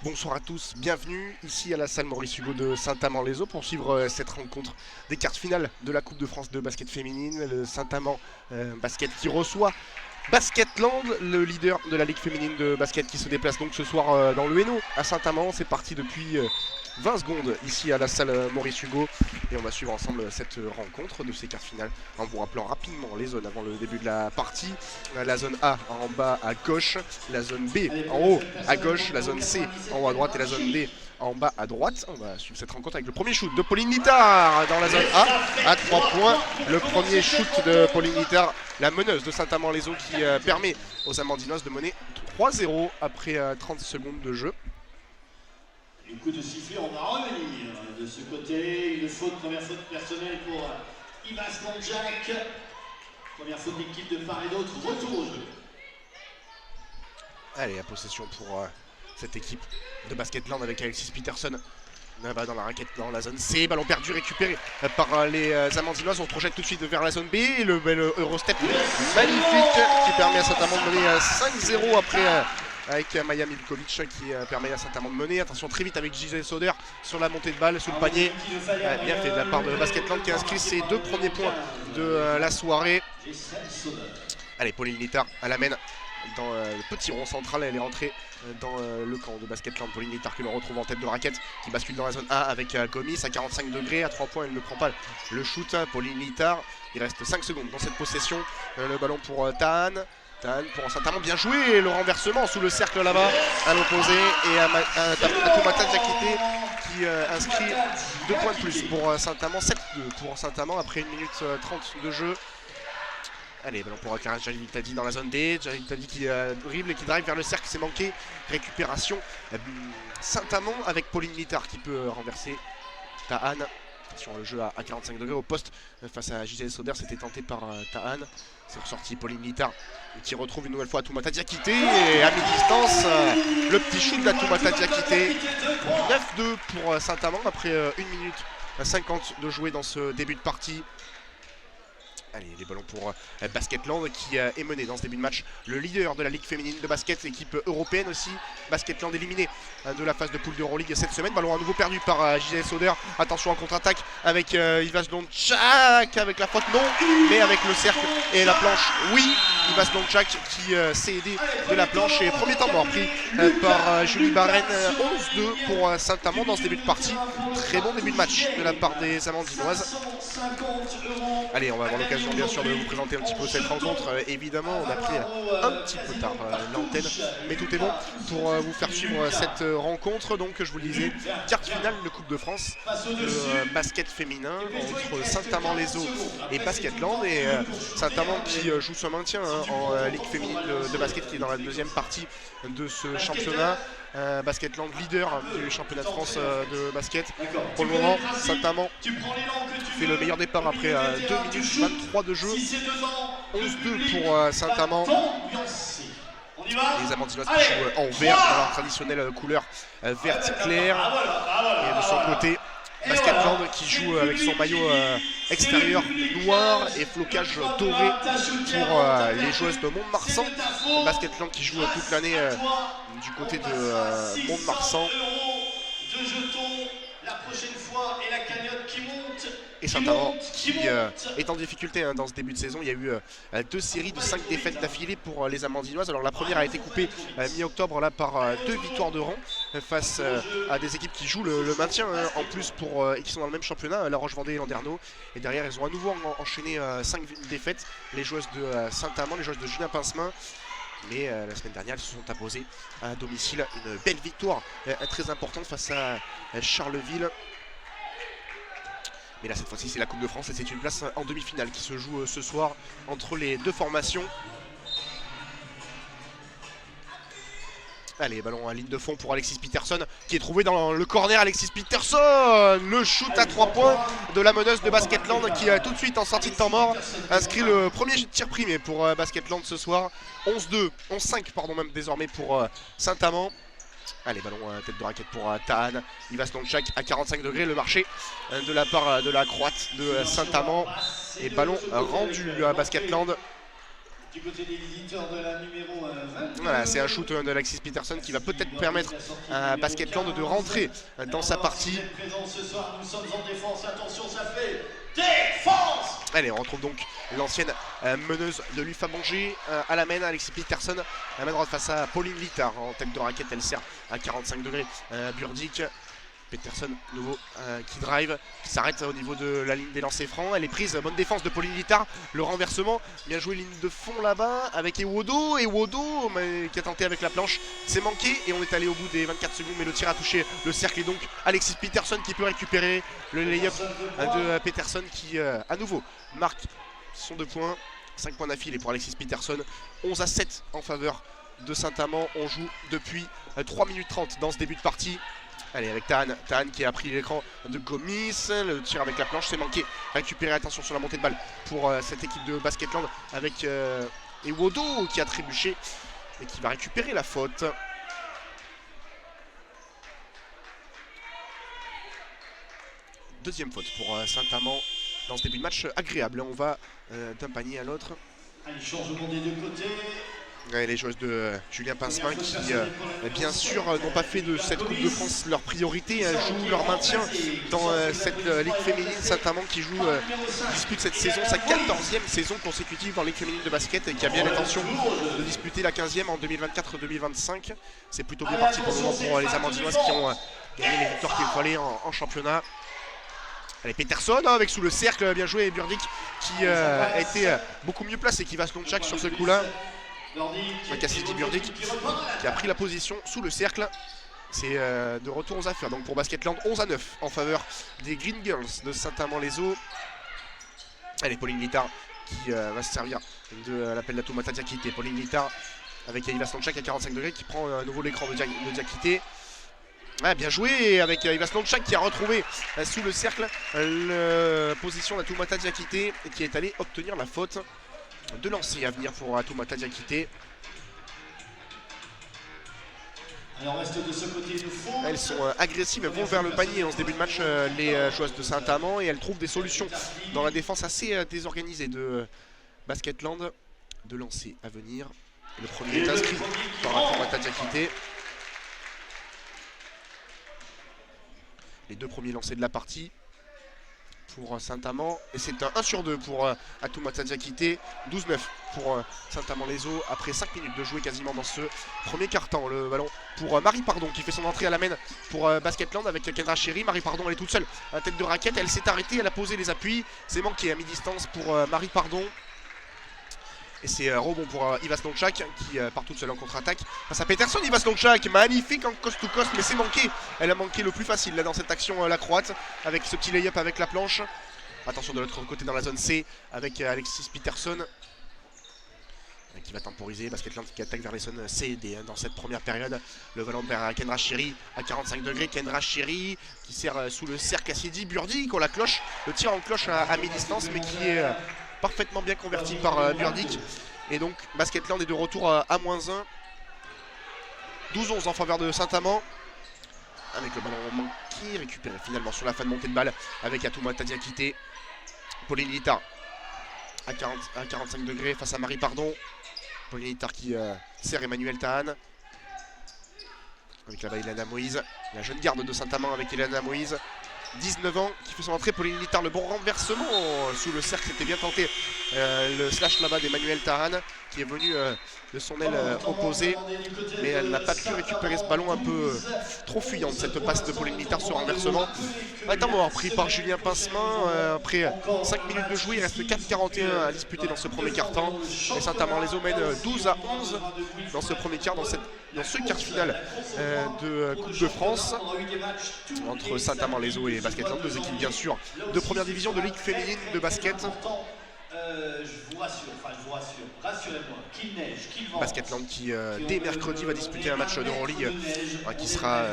Bonsoir à tous, bienvenue ici à la salle Maurice Hugo de Saint-Amand-les-Eaux pour suivre cette rencontre des quarts finales de la Coupe de France de basket féminine. Le Saint-Amand basket qui reçoit Basketland, le leader de la Ligue féminine de basket qui se déplace donc ce soir dans le Hainaut à Saint-Amand. C'est parti depuis 20 secondes ici à la salle Maurice Hugo et on va suivre ensemble cette rencontre de ces quarts finales en vous rappelant rapidement les zones avant le début de la partie. La zone A en bas à gauche, la zone B en haut à gauche, la zone C en haut à droite et la zone D en bas à droite. On va suivre cette rencontre avec le premier shoot de Pauline Littard dans la zone A à 3 points. Le premier shoot de Pauline Littard, la meneuse de Saint-Amand-les-Eaux qui permet aux Amandinoises de mener 3-0 après 30 secondes de jeu. Le coup de sifflet, on va revenir de ce côté. Une faute, première faute personnelle pour Ivas Londjak. Première faute d'équipe de part et d'autre. Retour au jeu. Allez, la possession pour cette équipe de Basketland avec Alexis Peterson. Là-bas dans la raquette, dans la zone C, ballon perdu récupéré par les Amandinoises. On se projette tout de suite vers la zone B. Et le bel Eurostep magnifique qui permet à Saint-Amand de mener 5-0 après avec Maya Milkovic qui permet à Saint-Amand de mener. Attention très vite avec Gisèle Sauder sur la montée de balle, sous le panier. Bien fait de la part de Basketland qui a inscrit ses 2 premiers points de la soirée. Allez, Pauline Littard à la mène dans le petit rond central. Elle est rentrée dans le camp de Basketland. Pauline Littard que l'on retrouve en tête de raquette qui bascule dans la zone A avec Gomis à 45 degrés à 3 points. Elle ne prend pas le shoot. Pauline Littard, il reste 5 secondes dans cette possession. Le ballon pour Tahan pour Saint-Amand, bien joué, le renversement sous le cercle là-bas à l'opposé et à Toumata Diakité qui inscrit 2 points de plus pour Saint-Amand, 7-2 pour Saint-Amand après 1 minute 30 de jeu. Allez, ballon pour Jalil Tadi dans la zone D, Jalil Tadi qui dribble et qui drive vers le cercle, c'est manqué, récupération Saint-Amand avec Pauline Littard qui peut renverser Tahan. Sur le jeu à 45 degrés au poste face à Gisèle Sauder, c'était tenté par Tahan. C'est ressorti Pauline Littard qui retrouve une nouvelle fois Toumata Diakité et à mi-distance le petit shoot de la Toumata Diakité. 9-2 pour Saint-Amand après 1 minute 50 de jouer dans ce début de partie. Allez, les ballons pour Basketland qui est mené dans ce début de match. Le leader de la Ligue féminine de basket, équipe européenne aussi. Basketland éliminé de la phase de poule d'Euroleague cette semaine. Ballon à nouveau perdu par Gisèle Sauder. Attention en contre-attaque avec Ivas Londjak avec la faute non, mais avec le cercle et la planche. Oui, Ivas Londjak qui s'est aidé de la planche. Et premier temps mort pris par Julie Barren. 11-2 pour Saint-Amand dans ce début de partie. Très bon début de match de la part des Amandinoises. Allez, on va avoir l'occasion bien sûr de vous présenter un petit peu cette rencontre. Évidemment, on a pris un petit peu tard l'antenne, mais tout est bon pour vous faire suivre cette rencontre. Donc, je vous le disais, quart finale de Coupe de France de basket féminin entre Saint-Amand-les-Eaux et Basketland. Et Saint-Amand qui joue son maintien en Ligue féminine de basket, qui est dans la deuxième partie de ce championnat. Basketland leader du championnat de France de basket. Pour le moment, Saint-Amand fait le meilleur départ après 2 minutes 23 de jeu. 11-2 pour Saint-Amand. Les Amandinoises qui jouent en vert dans leur traditionnelle couleur verte claire. Et de son côté, Basketland qui joue avec son maillot extérieur noir et flocage doré pour les joueuses de Mont-de-Marsan. Basketland qui joue toute l'année du côté de Mont-de-Marsan. Et Saint-Amand qui est en difficulté dans ce début de saison. Il y a eu 2 séries de 5 défaites d'affilée pour les Amandinoises. Alors la première a été coupée mi-octobre là par 2 victoires de rang face à des équipes qui jouent le maintien en plus et qui sont dans le même championnat, La Roche-Vendée et Landerneau. Et derrière, elles ont à nouveau enchaîné 5 défaites. Les joueuses de Saint-Amand, les joueuses de Julien Pincemin. Mais la semaine dernière, elles se sont imposées à domicile. Une belle victoire très importante face à Charleville. Mais là, cette fois-ci, c'est la Coupe de France et c'est une place en demi-finale qui se joue ce soir entre les deux formations. Allez, ballon à ligne de fond pour Alexis Peterson qui est trouvé dans le corner. Alexis Peterson, le shoot à 3 points de la meneuse de Basketland qui a tout de suite en sortie de temps mort inscrit le premier tir primé pour Basketland ce soir. 11-2, 11-5 pardon même désormais pour Saint-Amand. Allez, ballon tête de raquette pour Tahan. Ivas Londjak à 45 degrés, le marché de la part de la Croate de Saint-Amand. Et ballon rendu à Basketland. Du côté des visiteurs de la numéro 20. Voilà, c'est un shoot d'Alexis Peterson qui va peut-être permettre à Basketland de rentrer dans sa partie. Ce soir, nous sommes en défense. Attention, ça fait défense. Allez, on retrouve donc l'ancienne meneuse de l'UFA Angers à la main, Alexis Peterson. La main droite face à Pauline Littard. En tête de raquette, elle sert à 45 degrés. Burdick. Peterson, nouveau qui drive, qui s'arrête au niveau de la ligne des lancers francs. Elle est prise, bonne défense de Pauline Littard. Le renversement, bien joué, ligne de fond là-bas avec Ewodo. Ewodo qui a tenté avec la planche, c'est manqué et on est allé au bout des 24 secondes. Mais le tir a touché le cercle et donc Alexis Peterson qui peut récupérer le lay-up de Peterson qui à nouveau marque son 2 points. 5 points d'affilée pour Alexis Peterson. 11-7 en faveur de Saint-Amand. On joue depuis 3 minutes 30 dans ce début de partie. Allez, avec Tahan qui a pris l'écran de Gomis, le tir avec la planche, c'est manqué. Récupéré, attention sur la montée de balle pour cette équipe de Basketland avec Ewodo qui a trébuché et qui va récupérer la faute. Deuxième faute pour Saint-Amand dans ce début de match agréable. On va d'un panier à l'autre. Allez, changement des deux côtés. Les joueuses de Julien Pincemin qui, bien sûr, n'ont pas fait de cette Coupe de France leur priorité, jouent leur maintien dans cette Ligue féminine. Saint-Amand qui dispute cette saison, sa 14e saison consécutive dans Ligue féminine de basket et qui a bien l'intention de disputer la 15e en 2024-2025. C'est plutôt bien parti pour le moment pour les Amandinoises qui ont gagné les victoires qu'il fallait en championnat. Allez, Peterson avec sous le cercle, bien joué, et Burdick qui a été beaucoup mieux placé, qui va se Lonchak sur ce coup-là. Cassidy Burdick qui a pris la position sous le cercle. C'est de retour aux affaires donc pour Basketland. 11-9 en faveur des Green Girls de Saint-Amand-les-Eaux. Allez, Pauline Littard qui va se servir de l'appel d'Atoumata Diakité. Pauline Littard avec Yves Lonchak à 45 degrés qui prend à nouveau l'écran de Diakité. Ouais, bien joué avec Yves Lonchak qui a retrouvé sous le cercle la position d'Atoumata Diakité et qui est allé obtenir la faute de lancer à venir pour Atoumata Diakité. Alors reste de ce côté de fond. Elles sont agressives, elles vont vers le panier en ce début de match, les joueuses de Saint-Amand, et elles trouvent des solutions dans la défense assez désorganisée de Basketland. De lancer à venir. Et le premier est inscrit par Atoumata Diakité. Les deux premiers lancers de la partie pour Saint-Amand, et c'est un 1 sur 2 pour Atoumata Diakité. 12-9 pour Saint-Amand-les-Eaux après 5 minutes de jouer quasiment dans ce premier quart-temps. Le ballon pour Marie Pardon qui fait son entrée à la main pour Basketland avec Kendra Chéry. Marie Pardon, elle est toute seule à tête de raquette, elle s'est arrêtée, elle a posé les appuis, c'est manqué à mi-distance pour Marie Pardon. Et c'est rebond pour Yves Lonchak qui part toute seule en contre-attaque face à Peterson. Yves Lonchak, magnifique en cost-to-cost, mais c'est manqué. Elle a manqué le plus facile là dans cette action, la croate, avec ce petit lay-up avec la planche. Attention de l'autre côté dans la zone C avec Alexis Peterson qui va temporiser. Basketland qui attaque vers les zones C et D dans cette première période. Le ballon vers Kendra Chéry à 45 degrés. Kendra Chéry qui sert sous le cercle Cassidy Burdick. On la cloche, le tir en cloche à mi-distance, mais qui est parfaitement bien converti par Burdick. Et donc Basketland est de retour à -1. 12-11 en faveur de Saint-Amand. Avec le ballon manqué, récupéré finalement sur la fin de montée de balle avec Atoumata Diakité. Pauline Littard à 45 degrés face à Marie Pardon. Pauline Littard qui sert Emmanuel Tahan. Avec là-bas Elana Moïse, la jeune garde de Saint-Amand avec Elana Moïse. 19 ans qui fait son entrée. Pauline Littard, le bon renversement sous le cercle, c'était bien tenté. Le slash là-bas d'Emmanuel Tahan qui est venu de son aile opposée, mais elle n'a pas pu récupérer ce ballon, un peu trop fuyante cette passe de Pauline Littard, ce renversement. Temps mort pris par Julien Pincemin après 5 minutes de jouer. Il reste 4,41 à disputer dans ce premier quart-temps et Saint-Amand-les-Eaux mène 12-11 dans ce premier quart, dans ce quart final de Coupe de France entre Saint-Amand-les-Eaux et Basketland, deux équipes bien sûr de première division de Ligue féminine de basket. Je vous rassure, rassurez-moi, qu'il neige, qu'il vente. Basketland qui dès mercredi va disputer un match d'Euroleague qui sera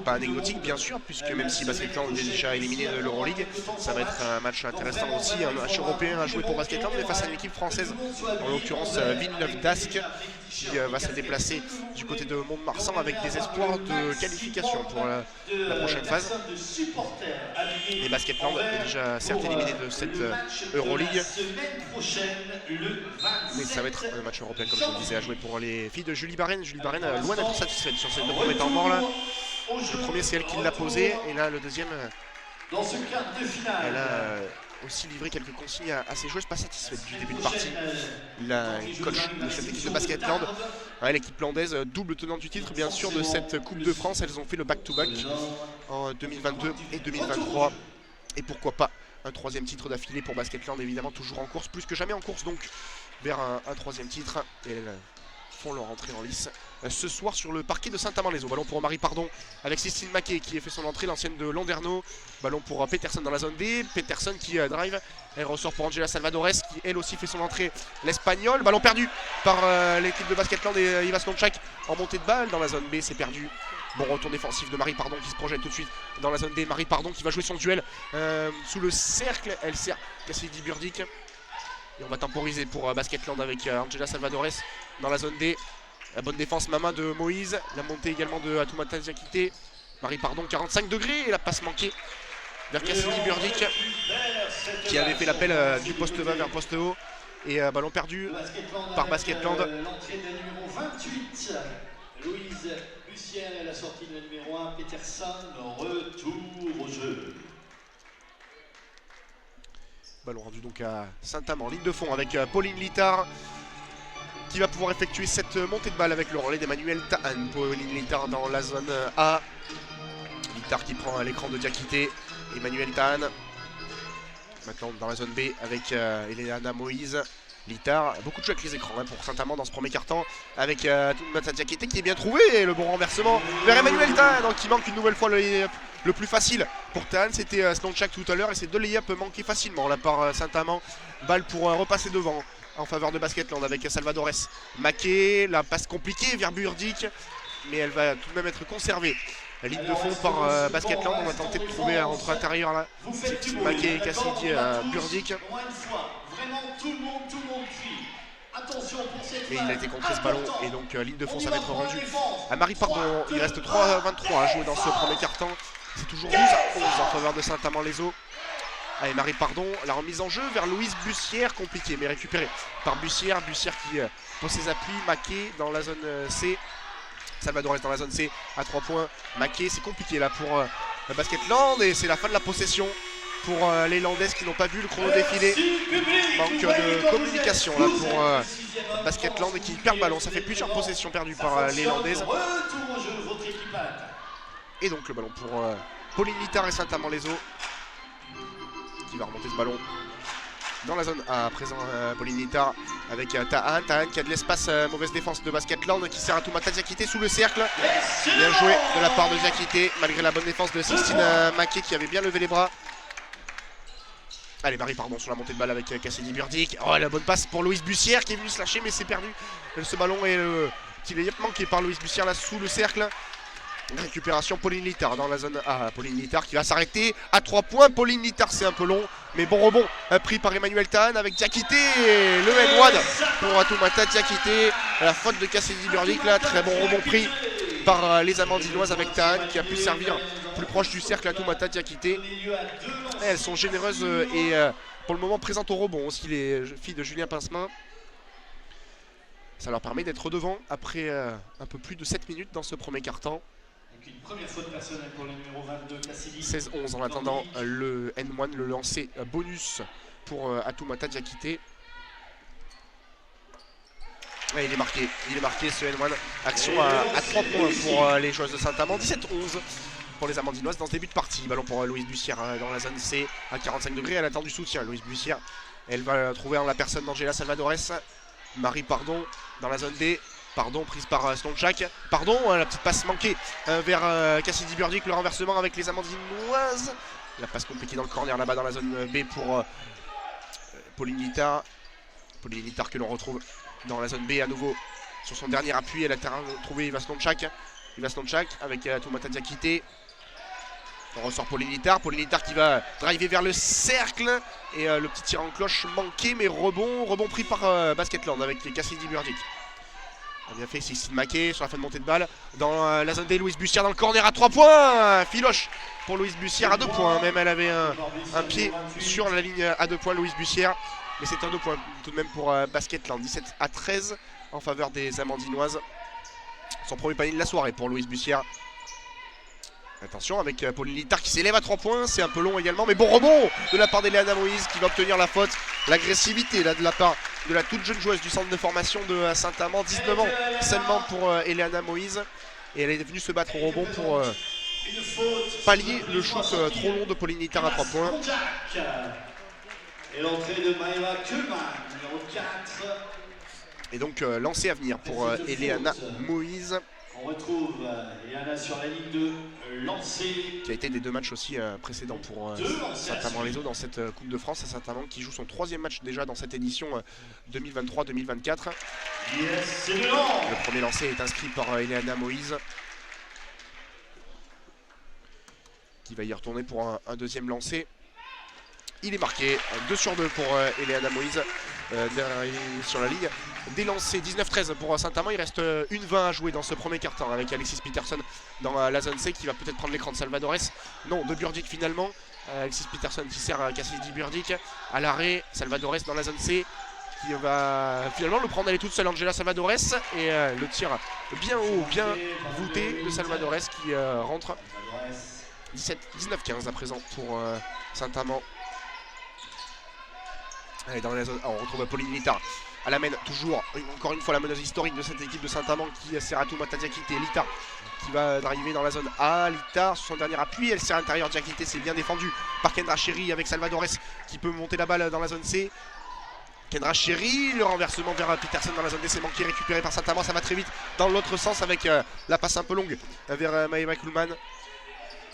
pas anecdotique bien sûr, puisque même si Basketland est déjà éliminé de l'Euroleague, ça va être un match intéressant aussi, un match européen à jouer pour Basketland, mais face à une équipe française, en l'occurrence Villeneuve d'Ascq, qui va se déplacer du côté de Mont-de-Marsan avec des espoirs de qualification pour la prochaine phase. Et Basketland est déjà certes éliminé de cette Euroleague, prochaine, le 27. Mais ça va être un match européen, comme je vous le disais, à jouer pour les filles de Julie Barène. Julie Barène, loin d'être satisfaite sur ces deux premiers temps morts là. Le premier, c'est elle qui l'a posé, et là, le deuxième, dans ce quart de finale, elle a aussi livré quelques consignes à ses joueuses pas satisfaites du début de partie. La coach de cette équipe de Basketland, l'équipe landaise, double tenante du titre, bien sûr, de cette Coupe de France. Elles ont fait le back-to-back en 2022 et 2023. Et pourquoi pas un troisième titre d'affilée pour Basketland, évidemment, toujours en course, plus que jamais en course, donc vers un troisième titre. Et elles font leur entrée en lice ce soir sur le parquet de Saint-Amand-les-Eaux. Ballon pour Marie Pardon avec Cécile Maquet qui a fait son entrée, l'ancienne de Landerneau. Ballon pour Peterson dans la zone D. Peterson qui drive. Elle ressort pour Angela Salvadores qui elle aussi fait son entrée, l'Espagnol. Ballon perdu par l'équipe de Basketland et Iva Slonchak en montée de balle dans la zone B. C'est perdu. Bon retour défensif de Marie Pardon qui se projette tout de suite dans la zone D. Marie Pardon qui va jouer son duel sous le cercle. Elle sert Cassidy Burdick. Et on va temporiser pour Basketland avec Angela Salvadores dans la zone D. La bonne défense Mama de Moïse. La montée également de Atoumata Diakité. Marie Pardon 45 degrés et la passe manquée vers Cassidy Burdick qui avait fait l'appel du poste bas vers poste haut. Et ballon perdu par Basketland. L'entrée de numéro 28, Louise Bussière, et la sortie de numéro 1, Peterson. Retour au jeu. Ballon rendu donc à Saint-Amand, ligne de fond avec Pauline Littard qui va pouvoir effectuer cette montée de balle avec le relais d'Emmanuel Tahan. Pauline Littard dans la zone A. Littard qui prend l'écran de Diakité. Emmanuel Tahan. Maintenant dans la zone B avec Eleana Moïse. Littard, beaucoup de jeux avec les écrans pour Saint-Amand dans ce premier quart-temps avec Atoumata Diakité qui est bien trouvé. Et le bon renversement vers Emmanuel Tahan donc qui manque une nouvelle fois le plus facile pour Tahan, c'était Slonchak tout à l'heure et ces deux layups manquaient facilement là par Saint-Amand. Balle pour repasser devant en faveur de Basketland avec Salvadores. Maquet, la passe compliquée vers Burdick, mais elle va tout de même être conservée. La ligne de fond par Basketland, on va tenter de trouver entre intérieur là. Maquet et Cassidy Burdick. Vraiment tout le monde crie. Attention pour cette mais il a été contré ce ballon et donc ligne de fond ça va être rendu à Marie Pardon. Il reste 3-23 à jouer dans ce premier quart-temps. C'est toujours 12-11 en faveur de Saint-Amand-les-Eaux. Allez, Marie Pardon, la remise en jeu vers Louise Bussière, compliquée mais récupérée par Bussière. Bussière qui pose ses appuis. Maquet dans la zone C. Salvador est dans la zone C à 3 points. Maquet, c'est compliqué là pour Basketland et c'est la fin de la possession pour les Landaises qui n'ont pas vu le chrono défiler. Manque de communication là pour Basketland et qui perd le ballon. Ça fait plusieurs possessions perdues par les Landaises. Et donc le ballon pour Pauline Littard et Saint-Amand-les-Eaux qui va remonter ce ballon dans la zone A. À présent Pauline Littard avec Tahan. Tahan qui a de l'espace, mauvaise défense de Basketland qui sert à Atoumata Diakité sous le cercle. Bien joué de la part de Diakité malgré la bonne défense de Sixtine Maquet qui avait bien levé les bras. Allez, Marie Pardon sur la montée de balle avec Cassidy Burdick. Oh, la bonne passe pour Louise Bussière qui est venue se lâcher mais c'est perdu. Ce ballon est le petit layup manqué par Louise Bussière là sous le cercle. Récupération Pauline Littard dans la zone A. Pauline Littard qui va s'arrêter à 3 points. Pauline Littard c'est un peu long mais bon rebond pris par Emmanuel Tahan avec Diakité. Le N1 pour Atoumata Diakité. La faute de Cassidy Burdick là. Très bon rebond pris par les Amandinoises avec Tahan qui a pu servir plus proche du cercle Atoumata Diakité. Elles sont généreuses et pour le moment présentes au rebond aussi les filles de Julien Pincemin. Ça leur permet d'être devant après un peu plus de 7 minutes dans ce premier quart-temps. Une première faute personnelle pour le numéro 22, Cassidy. 16-11 en attendant le N1, le lancer bonus pour Atoumata Diakité. Ouais, il est marqué ce N1. Action à 3 points pour les joueuses de Saint-Amand. 17-11 pour les Amandinoises dans ce début de partie. Ballon pour Louise Bussière dans la zone C à 45 degrés. Elle attend du soutien. Louise Bussière, elle va trouver en la personne d'Angela Salvadores. Marie Pardon dans la zone D. Pardon prise par Slonchak. Pardon, la petite passe manquée vers Cassidy Burdick. Le renversement avec les Amandinoises. La passe compliquée dans le corner là-bas dans la zone B pour Pauline Littard. Pauline Littard que l'on retrouve dans la zone B à nouveau sur son dernier appui. Elle a trouvé Iva Slonchak. Iva Slonchak avec Atoumata Diakité. On ressort Pauline Littard. Pauline Littard qui va driver vers le cercle. Et le petit tir en cloche manqué mais rebond pris par Basketland avec Cassidy Burdick. On a bien fait Sixtine Maquet sur la fin de montée de balle. Dans la zone D, Louise Bussière dans le corner à 3 points. Filoche pour Louise Bussière à 2 points. Même elle avait un pied sur la ligne à 2 points. Louise Bussière Mais c'est un 2 points tout de même pour Basketland. 17-13 en faveur des Amandinoises. Son premier panier de la soirée pour Louise Bussière. Attention avec Pauline Littard qui s'élève à 3 points. C'est un peu long également. Mais bon rebond de la part d'Eleana Moïse qui va obtenir la faute. L'agressivité là de la part de la toute jeune joueuse du centre de formation de Saint-Amand. 19 ans seulement pour Eleana Moïse. Et elle est venue se battre au rebond pour pallier le shoot trop long de Pauline Littard à 3 points. Et l'entrée de Maëva Kuhlmann, numéro 4. Et donc lancé à venir pour Eleana Moïse. On retrouve Eleana sur la ligne de lancer. Qui a été des 2 matchs aussi précédents pour Saint-Amand-les-Eaux dans cette Coupe de France. Saint-Amand qui joue son 3e match déjà dans cette édition 2023-2024. Yes, le premier lancé est inscrit par Eleana Moïse. Qui va y retourner pour un deuxième lancé. Il est marqué 2 sur 2 pour Eleana Moïse sur la ligne. Des lancers 19-13 pour Saint-Amand. Il reste 1-20 à jouer dans ce premier quart-temps avec Alexis Peterson dans la zone C qui va peut-être prendre l'écran de Salvadores. Non, de Burdick finalement. Alexis Peterson qui sert à Cassidy Burdick. À l'arrêt, Salvadores dans la zone C qui va finalement le prendre. Elle est toute seule, Angela Salvadores. Et le tir bien haut, bien voûté de Salvadores qui rentre. 19-15 à présent pour Saint-Amand. Allez, dans la zone, on retrouve Pauline Littard. Elle amène toujours, encore une fois, la meneuse historique de cette équipe de Saint-Amand qui sert à tout Matadiakité. Littard qui va arriver dans la zone A. Littard sur son dernier appui, elle sert à l'intérieur. Diakité, c'est bien défendu par Kendra Chéri avec Salvadores qui peut monter la balle dans la zone C. Kendra Chéri, le renversement vers Peterson dans la zone D, c'est manqué, récupéré par Saint-Amand. Ça va très vite dans l'autre sens avec la passe un peu longue vers Maëva Kuhlmann.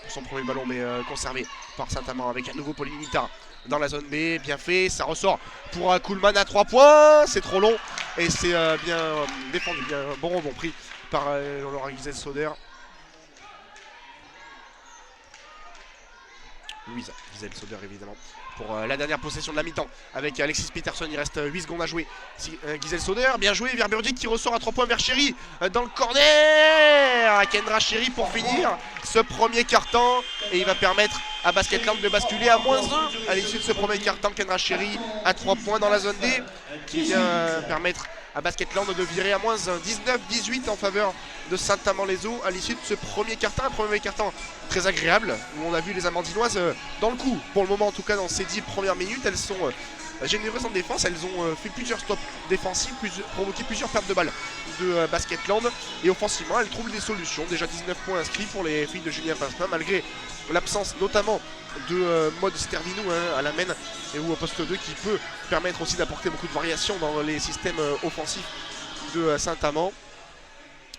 Son premier ballon mais conservé par Saint-Amand avec un nouveau Pauline Littard dans la zone B, bien fait, ça ressort pour Kuhlmann à 3 points, c'est trop long et c'est bien défendu, bien bon rebond pris par Laura Gisèle-Sauder. Louise Gisèle-Sauder évidemment pour la dernière possession de la mi-temps avec Alexis Peterson. Il reste 8 secondes à jouer. Gisèle-Sauder, bien joué vers Burdick qui ressort à 3 points vers Chéri dans le corner. Kendra Chéri pour finir ce premier quart-temps et il va permettre à Basketland de basculer à -1 à l'issue de ce premier quart-temps. Kendra Chéri à 3 points dans la zone D qui vient permettre à Basketland de virer à -1. 19-18 en faveur de Saint-Amand-les-Eaux à l'issue de ce premier quart-temps. Un premier quart-temps très agréable où on a vu les Amandinoises dans le coup. Pour le moment en tout cas dans ces 10 premières minutes, elles sont généreuses en défense. Elles ont fait plusieurs stops défensifs, provoqué plusieurs pertes de balles de Basketland. Et offensivement, elles trouvent des solutions. Déjà 19 points inscrits pour les filles de Julien Pinspin malgré l'absence notamment de Maud Stervinou à la main et ou au poste 2 qui peut permettre aussi d'apporter beaucoup de variations dans les systèmes offensifs de Saint-Amand.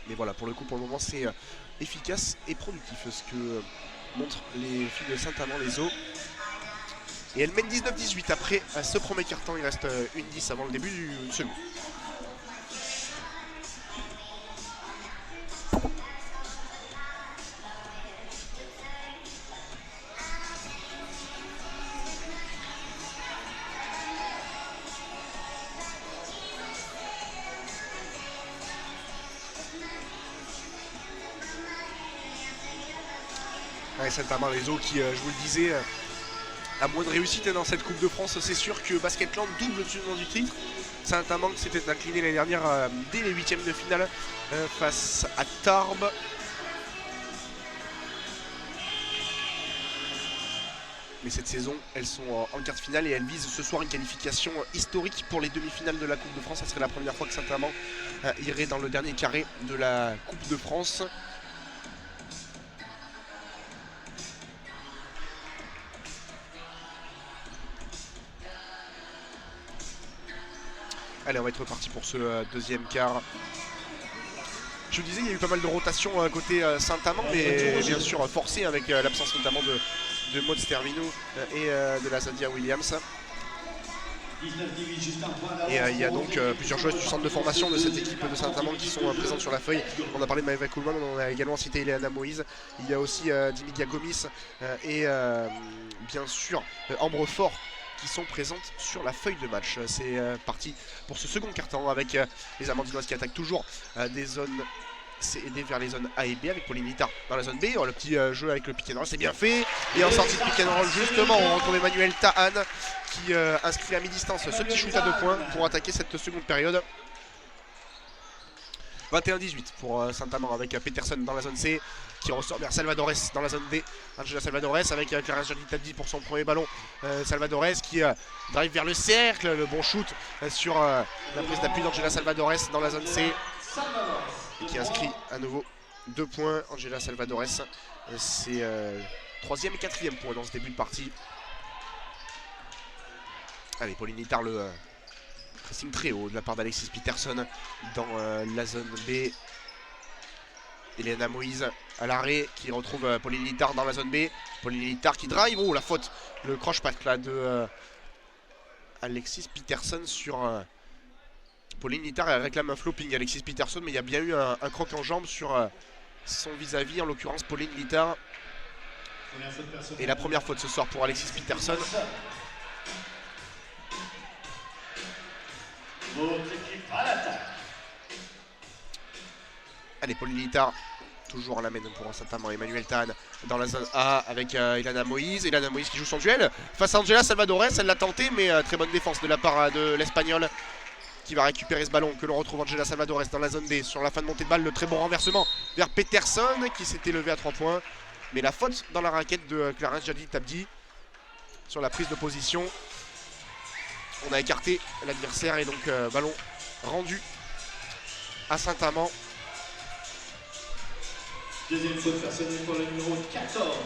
Mais voilà, pour le coup, pour le moment, c'est efficace et productif ce que montrent les filles de Saint-Amand-les-Eaux. Et elles mènent 19-18 après ce premier quart-temps. Il reste 1-10 avant le début du second. Saint-Amand-les-Eaux qui, je vous le disais, a moins de réussite dans cette Coupe de France. C'est sûr que Basketland double le tenant du titre. Saint-Amand qui s'était incliné l'année dernière dès les 8e de finale face à Tarbes. Mais cette saison, elles sont en quart de finale et elles visent ce soir une qualification historique pour les demi-finales de la Coupe de France. Ça serait la première fois que Saint-Amand irait dans le dernier carré de la Coupe de France. Allez, on va être reparti pour ce deuxième quart. Je vous disais, il y a eu pas mal de rotations côté Saint-Amand, mais bien sûr forcé avec l'absence notamment de Maud Stervinou et de la Zadia Williams. Et il y a donc plusieurs joueuses du centre de formation de cette équipe de Saint-Amand qui sont présentes sur la feuille. On a parlé de Maëva Kuhlmann, on a également cité Eleana Moïse. Il y a aussi Dimidia Gomis et bien sûr Ambre Fort qui sont présentes sur la feuille de match. C'est parti pour ce second quart-temps avec les Amandinoises qui attaquent toujours des zones c'est aidé vers les zones A et B avec Pauline Littard dans la zone B. Oh, le petit jeu avec le pick and roll, c'est bien fait. Et en sortie de pick and roll, justement, on retrouve Emmanuel Tahan qui inscrit à mi-distance ce petit shoot à 2 points pour attaquer cette seconde période. 21-18 pour Saint-Amand avec Peterson dans la zone C qui ressort vers Salvadores dans la zone D. Angela Salvadores avec Clarence Jaldi pour son premier ballon. Salvadores qui drive vers le cercle, le bon shoot sur la prise d'appui d'Angela Salvadores dans la zone C et qui inscrit à nouveau 2 points. Angela Salvadores, c'est 3e et 4e point dans ce début de partie. Allez, Pauline Littard, le pressing très haut de la part d'Alexis Peterson dans la zone B. Elena Moïse à l'arrêt qui retrouve Pauline Littard dans la zone B. Pauline Littard qui drive. Oh, la faute. Le croche-patte là de Alexis Peterson sur Pauline Littard. Elle réclame un flopping Alexis Peterson, mais il y a bien eu un croc en jambe sur son vis-à-vis, en l'occurrence Pauline Littard. Et la première faute ce soir pour Alexis Peterson. Allez, Pauline Littard, toujours à la mène pour Saint-Amand. Emmanuel Tahan dans la zone A avec Elana Moïse. Elana Moïse qui joue son duel face à Angela Salvadores. Elle l'a tenté, mais très bonne défense de la part de l'Espagnol qui va récupérer ce ballon. Que l'on retrouve Angela Salvadores dans la zone D. Sur la fin de montée de balle, le très bon renversement vers Peterson qui s'était levé à 3 points. Mais la faute dans la raquette de Clarence Jaldi sur la prise de position. On a écarté l'adversaire et donc ballon rendu à Saint-Amand. Deuxième faute personnelle pour le numéro 14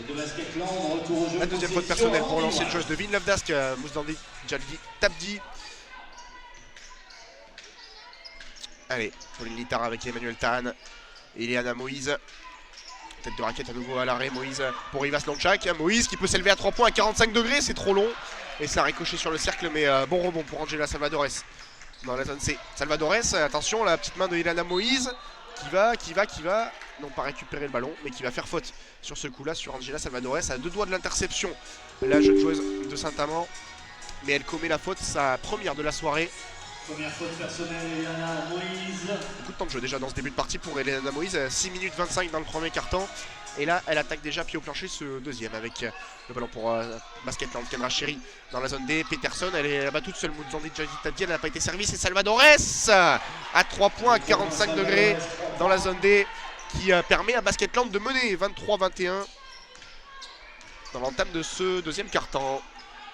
de Basketland. Retour au jeu. La deuxième faute personnelle pour l'ancienne joueuse de Villeneuve d'Ascq, Mousdandi Jaldi Tabdi. Allez, Pauline Littard avec Emmanuel Tahan et Eliana Moïse. Tête de raquette à nouveau à l'arrêt. Moïse pour Ivas Lonchak. Moïse qui peut s'élever à 3 points à 45 degrés, c'est trop long. Et ça a ricoché sur le cercle, mais bon rebond pour Angela Salvadores dans la zone C. Salvadores, attention, la petite main de Eliana Moïse qui va non pas récupérer le ballon, mais qui va faire faute sur ce coup-là sur Angela Salvadores. À 2 doigts de l'interception, la jeune joueuse de Saint-Amand, mais elle commet la faute, sa première de la soirée. Première faute personnelle, Eliana Moïse. Beaucoup de temps de jeu déjà dans ce début de partie pour Eliana Moïse, 6 minutes 25 dans le premier quart-temps. Et là, elle attaque déjà pied au plancher ce deuxième avec le ballon pour Basketland. Kendra Cherry dans la zone D. Peterson, elle est là-bas toute seule. Mouzandi Jaldi, elle n'a pas été servie. C'est Salvadores à 3 points à 45 degrés dans la zone D qui permet à Basketland de mener 23-21 dans l'entame de ce deuxième quart-temps.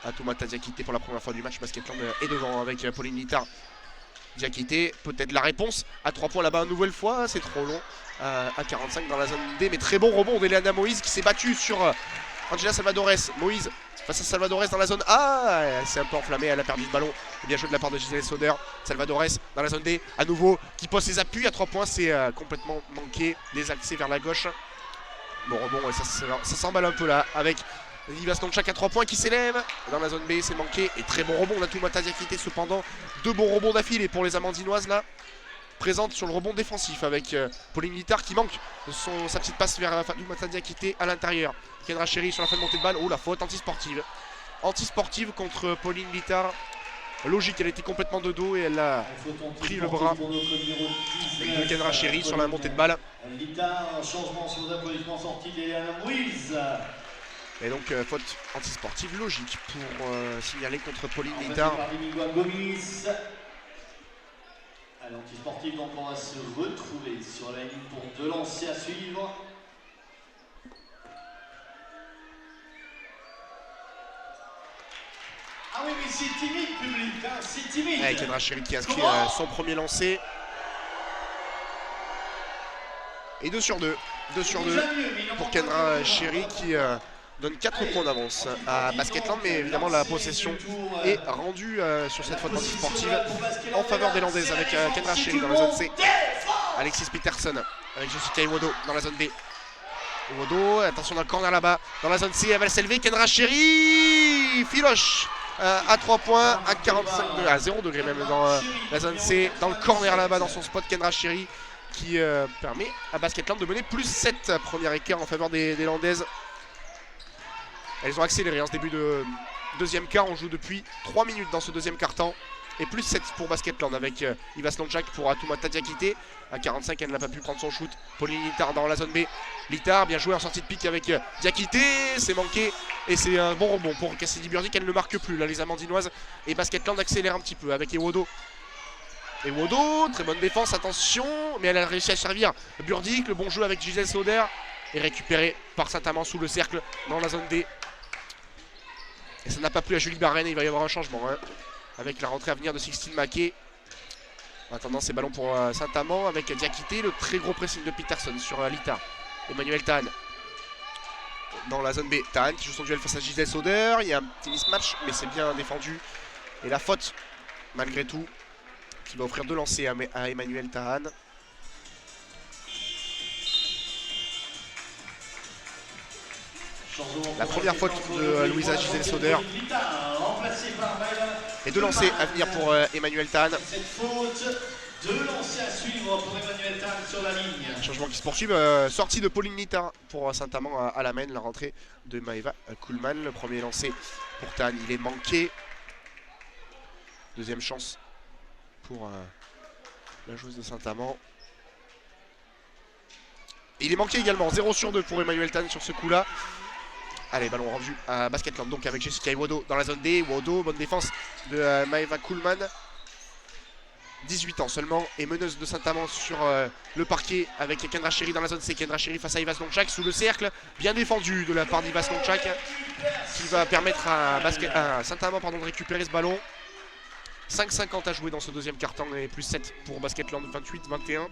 Atoumata Diakité pour la première fois du match. Basketland est devant avec Pauline Littard. Diakité, peut-être la réponse à 3 points là-bas une nouvelle fois, c'est trop long. À 45 dans la zone D, mais très bon rebond d'Eliana Moïse qui s'est battue sur Angela Salvadores. Moïse face à Salvadores dans la zone A, elle s'est un peu enflammée, elle a perdu le ballon. Bien joué de la part de Gisèle Sauder. Salvadores dans la zone D, à nouveau, qui pose ses appuis à 3 points, c'est complètement manqué, désaxé vers la gauche. Bon rebond, et ça s'emballe un peu là, avec Ivas Lonchak à 3 points qui s'élève. Dans la zone B, c'est manqué, et très bon rebond d'Atoumata Diakité cependant. 2 bons rebonds d'affilée pour les Amandinoises là. Présente sur le rebond défensif avec Pauline Littard qui manque sa petite passe vers Fatoumata Diakité à l'intérieur. Kendra Cherry sur la fin de montée de balle. Oh, la faute antisportive. Antisportive contre Pauline Littard. Logique, elle était complètement de dos et elle a pris le bras de Kendra Cherry sur la montée de balle. Littard, changement sur les applaudissements sortis d'Eliana Moïse. Et donc faute antisportive logique pour signaler contre Pauline Littard. L'antisportif, donc on va se retrouver sur la ligne pour 2 lancers à suivre. Ah oui, mais c'est timide, public, hein, c'est timide. Avec Kendra Cherry qui inscrit son premier lancer. Et 2 sur 2. 2 sur 2 pour Kendra Cherry qui donne 4 points d'avance à Basketland, mais évidemment la possession est rendue sur cette faute antisportive en faveur des Landaises avec Kendra Cherry dans la zone C. Alexis Peterson avec Jessica Iwodo dans la zone B. Iwodo, attention dans le corner là-bas, dans la zone C, elle va s'élever. Kendra Cherry filoche à 3 points, à 45 degrés, à 0 degré même dans la zone C, dans le corner là-bas, dans son spot. Kendra Cherry qui permet à Basketland de mener plus 7, premier écart en faveur des Landaises. Elles ont accéléré en ce début de deuxième quart. On joue depuis 3 minutes dans ce deuxième quart-temps. Et plus 7 pour Basketland avec Iva Slonjak pour Atoumata Diakité. À 45, elle n'a pas pu prendre son shoot. Pauline Littard dans la zone B. Littard, bien joué en sortie de pique avec Diakité. C'est manqué. Et c'est un bon rebond pour Cassidy Burdick. Elle ne marque plus, là, les Amandinoises. Et Basketland accélère un petit peu avec Ewodo. Ewodo, très bonne défense, attention. Mais elle a réussi à servir Burdick. Le bon jeu avec Gisèle Sauder. Et récupéré par Saint-Amand sous le cercle dans la zone D. Et ça n'a pas plu à Julie Barren. Il va y avoir un changement, hein, avec la rentrée à venir de Sixtine Maquet. En attendant, c'est ballon pour Saint-Amand avec Diakité. Le très gros pressing de Peterson sur Littard. Emmanuel Tahan dans la zone B. Tahan qui joue son duel face à Gisèle Sauder. Il y a un petit mismatch, mais c'est bien défendu. Et la faute, malgré tout, qui va offrir 2 lancers à Emmanuel Tahan. La première faute de Louisa Gisèle Sauder. Et 2 lancers à venir pour Emmanuel Tahan. Cette faute, 2 lancers à suivre pour Emmanuel Tahan sur la ligne. Changement qui se poursuit. Sortie de Pauline Littard pour Saint-Amand à la main. La rentrée de Maëva Kuhlmann. Le premier lancé pour Tahan, il est manqué. Deuxième chance pour la joueuse de Saint-Amand. Il est manqué également. 0 sur 2 pour Emmanuel Tahan sur ce coup-là. Allez, ballon rendu à Basketland, donc avec Jessica Ewodo dans la zone D. Ewodo, bonne défense de Maëva Kuhlmann. 18 ans seulement, et meneuse de Saint-Amand sur le parquet avec Kendra Chéri dans la zone C. Kendra Chéri face à Iva Slonjak sous le cercle. Bien défendu de la part d'Iva Slonjak, qui va permettre à Saint-Amand de récupérer ce ballon. 5,50 à jouer dans ce deuxième quart-temps et plus 7 pour Basketland, 28-21.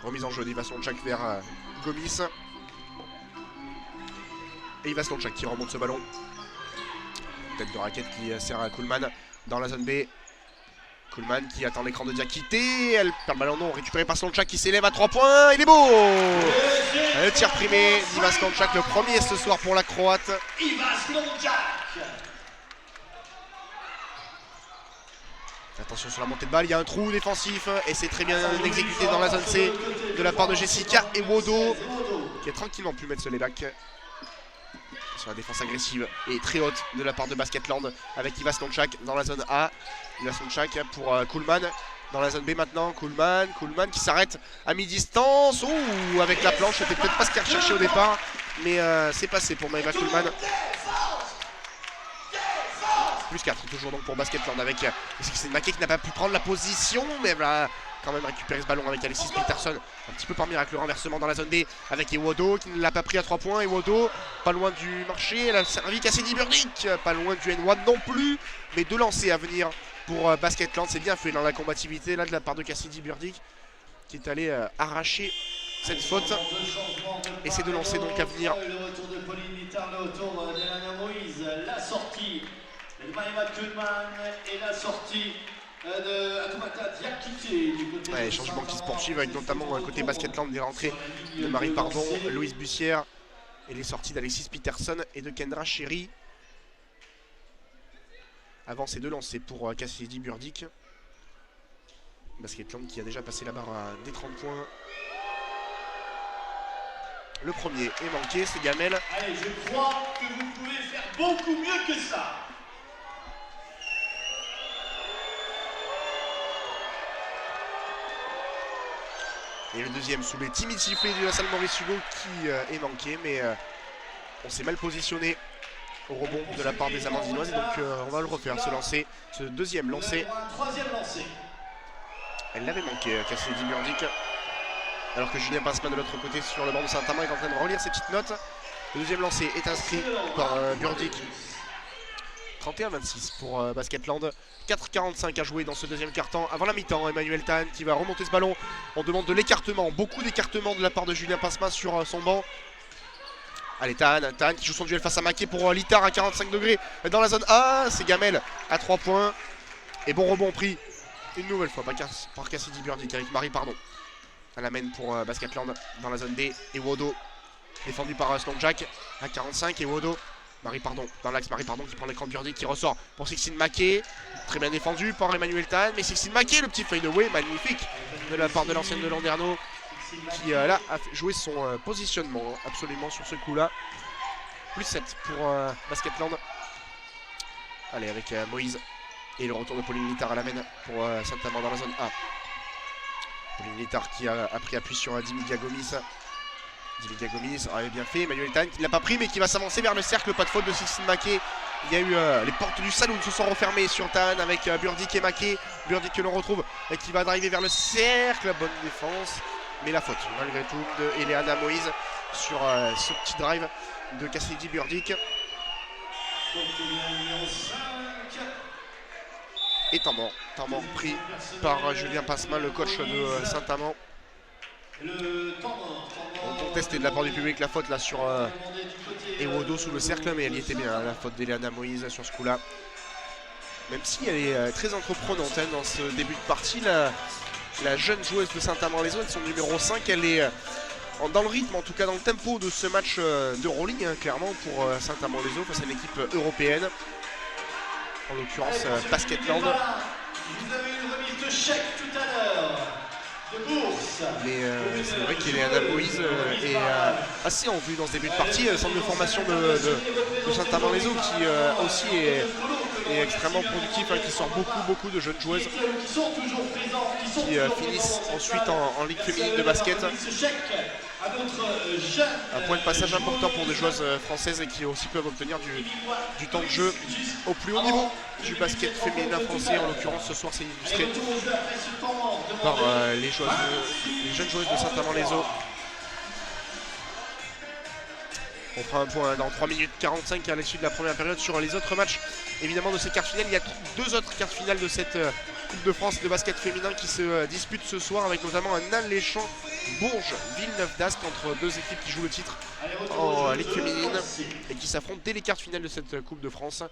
Remise en jeu d'Iva Slonjak vers Gomis. Et Iva Slonjak qui remonte ce ballon. Tête de raquette qui sert à Kuhlmann dans la zone B. Kuhlmann qui attend l'écran de Diakité. Elle perd le ballon, non, récupéré par Slonjak qui s'élève à 3 points. Il est beau! Le tir primé d'Iva Slonjak, le premier ce soir pour la Croate. Iva Slonjak. Attention sur la montée de balle, il y a un trou défensif et c'est très bien exécuté dans la zone C de la part de Jessica Ewodo, qui a tranquillement pu mettre ce layback sur la défense agressive et très haute de la part de Basketland avec Iva Slonjak dans la zone A. Iva Slonjak pour Kuhlmann dans la zone B maintenant. Kuhlmann qui s'arrête à mi-distance. Ouh, avec la planche, c'était peut-être pas ce qu'elle recherchait au départ, mais c'est passé pour Maëva Kuhlmann. Plus 4 toujours donc pour Basketland avec Sixtine Maquet qui n'a pas pu prendre la position, mais elle va quand même récupérer ce ballon avec Alexis Peterson. Un petit peu par miracle, le renversement dans la zone D avec Ewodo qui ne l'a pas pris à 3 points. Ewodo pas loin du marché, elle a servi Cassidy Burdick, pas loin du N1 non plus, mais 2 lancers à venir pour Basketland. C'est bien fait dans la combativité là de la part de Cassidy Burdick qui est allé arracher cette faute. Et ces 2 lancers donc à venir. Le retour de Pauline Littard, le retour d'Elana Moïse, la sortie de Maëva Kuhlmann et la sortie de Atoumata Diakité du côté. Ouais, changements qui se poursuivent avec notamment côté Basketland des rentrées de Marie Pardon, Louise Bussière et les sorties d'Alexis Peterson et de Kendra Chéri. Avant ces 2 lancers pour Cassidy Burdick. Basketland qui a déjà passé la barre des 30 points. Le premier est manqué, c'est Gamel. Allez, je crois que vous pouvez faire beaucoup mieux que ça. Et le deuxième sous les timides sifflets de la salle Maurice Hugo qui est manqué, mais on s'est mal positionné au rebond de la part des Amandinoises. Et donc on va le refaire, ce deuxième lancé. Troisième lancé. Elle l'avait manqué, Cassidy Burdick. Alors que Julien Pinceman de l'autre côté sur le banc de Saint-Amand est en train de relire ses petites notes. Le deuxième lancé est inscrit par Burdick. 31-26 pour Basketland. 4,45 à jouer dans ce deuxième quart-temps. Avant la mi-temps, Emmanuel Tahan qui va remonter ce ballon. On demande de l'écartement, beaucoup d'écartement de la part de Julien Pinceman sur son banc. Allez, Tahan qui joue son duel face à Maquet pour Littard à 45 degrés dans la zone A. C'est Gamel à 3 points. Et bon rebond pris une nouvelle fois par Cassidy Burdick avec Marie Pardon. Elle amène pour Basketland dans la zone D. Ewodo défendu par Slonjak à 45. Ewodo, Marie Pardon dans l'axe. Marie Pardon qui prend l'écran de Burdick qui ressort pour Sixtine Maquet. Très bien défendu par Emmanuel Tahan. Mais Sixtine Maquet, le petit fadeaway magnifique de la part de l'ancienne de Landerneau qui là a joué son positionnement absolument sur ce coup-là. Plus 7 pour Basketland. Allez, avec Moïse Et le retour de Pauline Littard à la mène pour Saint-Amand dans la zone A. Pauline Littard qui a pris appui sur Dimiga Gomis. Dimiga Gomis avait bien fait. Emmanuel Tan qui ne l'a pas pris mais qui va s'avancer vers le cercle. Pas de faute de Sixtine Maquet. Il y a eu les portes du saloon se sont refermées sur Tan avec Burdick et Maquet. Burdick que l'on retrouve et qui va driver vers le cercle. Bonne défense. Mais la faute malgré tout de Eleana Moïse sur ce petit drive de Cassidy Burdick. Et temps mort pris par Julien Passemin, le coach de Saint-Amand. On contestait de la part du public la faute là sur Ewodo sous le cercle, mais elle y était bien, la faute d'Eleana Moïse sur ce coup là. Même si elle est très entreprenante dans ce début de partie, la jeune joueuse de Saint-Amand-les-Eaux, son numéro 5, elle est dans le rythme, en tout cas dans le tempo de ce match de rolling, clairement pour Saint-Amand-les-Eaux face à une équipe européenne. En l'occurrence Basketland. Vous avez une remise de chèque tout à l'heure, de bourse. Mais c'est vrai qu'Eleana Moïse est assez en vue dans ce début de partie. Le centre de formation de Saint-Amand-les-Eaux qui aussi est extrêmement productif, qui sort beaucoup de jeunes joueuses qui finissent ensuite en Ligue féminine de basket. Un point de passage important pour des joueuses françaises et qui aussi peuvent obtenir du temps de jeu au plus haut niveau du basket féminin français. En l'occurrence ce soir c'est illustré par les jeunes joueuses de Saint-Amand-les-Eaux. On fera un point dans 3 minutes 45 à l'issue de la première période sur les autres matchs évidemment de ces quarts finales. Il y a deux autres quarts finales de cette Coupe de France de basket féminin qui se disputent ce soir, avec notamment un alléchant Bourges-Villeneuve d'Ascq entre deux équipes qui jouent le titre en Ligue féminine et qui s'affrontent dès les quarts finales de cette Coupe de France.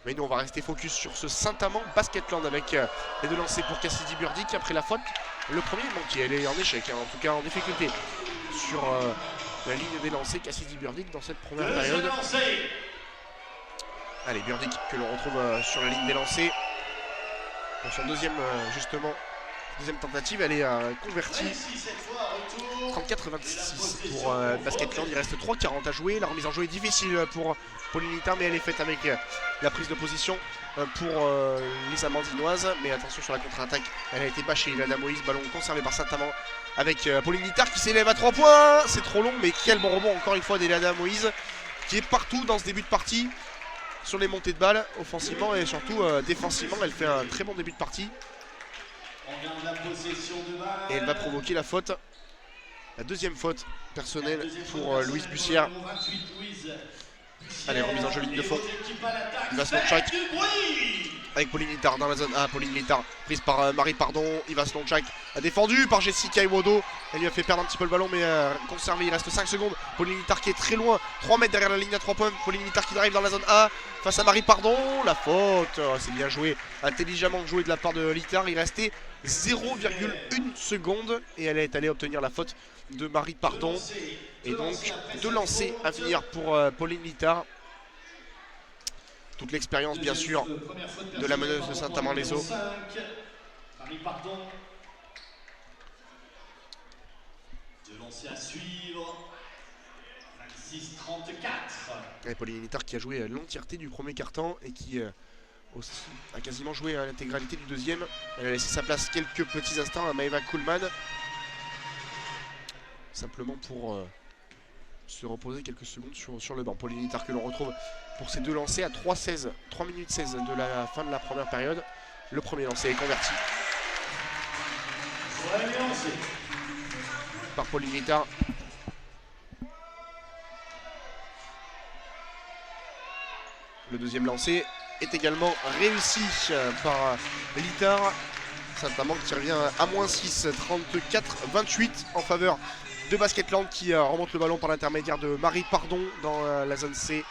Mais nous on va rester focus sur ce Saint-Amand Basketland avec les deux lancers pour Cassidy Burdick après la faute. Le premier manqué, elle est en échec, en tout cas en difficulté sur la ligne des lancers. Cassidy Burdick dans cette première période. Allez, Burdick que l'on retrouve sur la ligne des lancers. Pour son deuxième tentative, elle est convertie. 34-26 pour Basketland. Il reste 3:40 à jouer. La remise en jeu est difficile pour Pauline Littard, mais elle est faite avec la prise de position pour les Amandinoises. Mais attention sur la contre-attaque, elle a été bâchée. Eleana Moïse, ballon conservé par Saint-Amand avec Pauline Littard qui s'élève à 3 points. C'est trop long, mais quel bon rebond encore une fois d'Eleana Moïse qui est partout dans ce début de partie. Sur les montées de balles, offensivement et surtout défensivement, elle fait un très bon début de partie. Et elle va provoquer la faute, la deuxième faute personnelle pour Louise Bussière. Allez, remise en jeu ligne de fond. Il va se Lonchak avec Pauline Littard dans la zone A. Pauline Littard prise par Marie Pardon. Il va se Lonchak, défendu par Jessica Ewodo. Elle lui a fait perdre un petit peu le ballon, mais conservé. Il reste 5 secondes. Pauline Littard qui est très loin, 3 mètres derrière la ligne à 3 points. Pauline Littard qui drive dans la zone A face à Marie Pardon. La faute, c'est bien joué, intelligemment joué de la part de Littard. Il restait 0,1 seconde et elle est allée obtenir la faute de Marie Pardon. Et donc 2 lancers à venir pour Pauline Littard. Toute l'expérience bien sûr de la meneuse de Saint-Amand-les-Eaux. Marie Pardon. 2 lancers à suivre. 26-34. Et Pauline Littard qui a joué l'entièreté du premier quart-temps et qui aussi a quasiment joué l'intégralité du deuxième. Elle a laissé sa place quelques petits instants à Maëva Kuhlmann. Simplement pour se reposer quelques secondes sur le banc. Pauline Littard que l'on retrouve pour ses 2 lancers à 3 minutes 16 de la fin de la première période. Le premier lancé est converti par Pauline Littard. Le deuxième lancé est également réussi par Littard. Saint-Amand qui revient à -6, 34-28 en faveur de Basketland qui remonte le ballon par l'intermédiaire de Marie Pardon dans la zone C.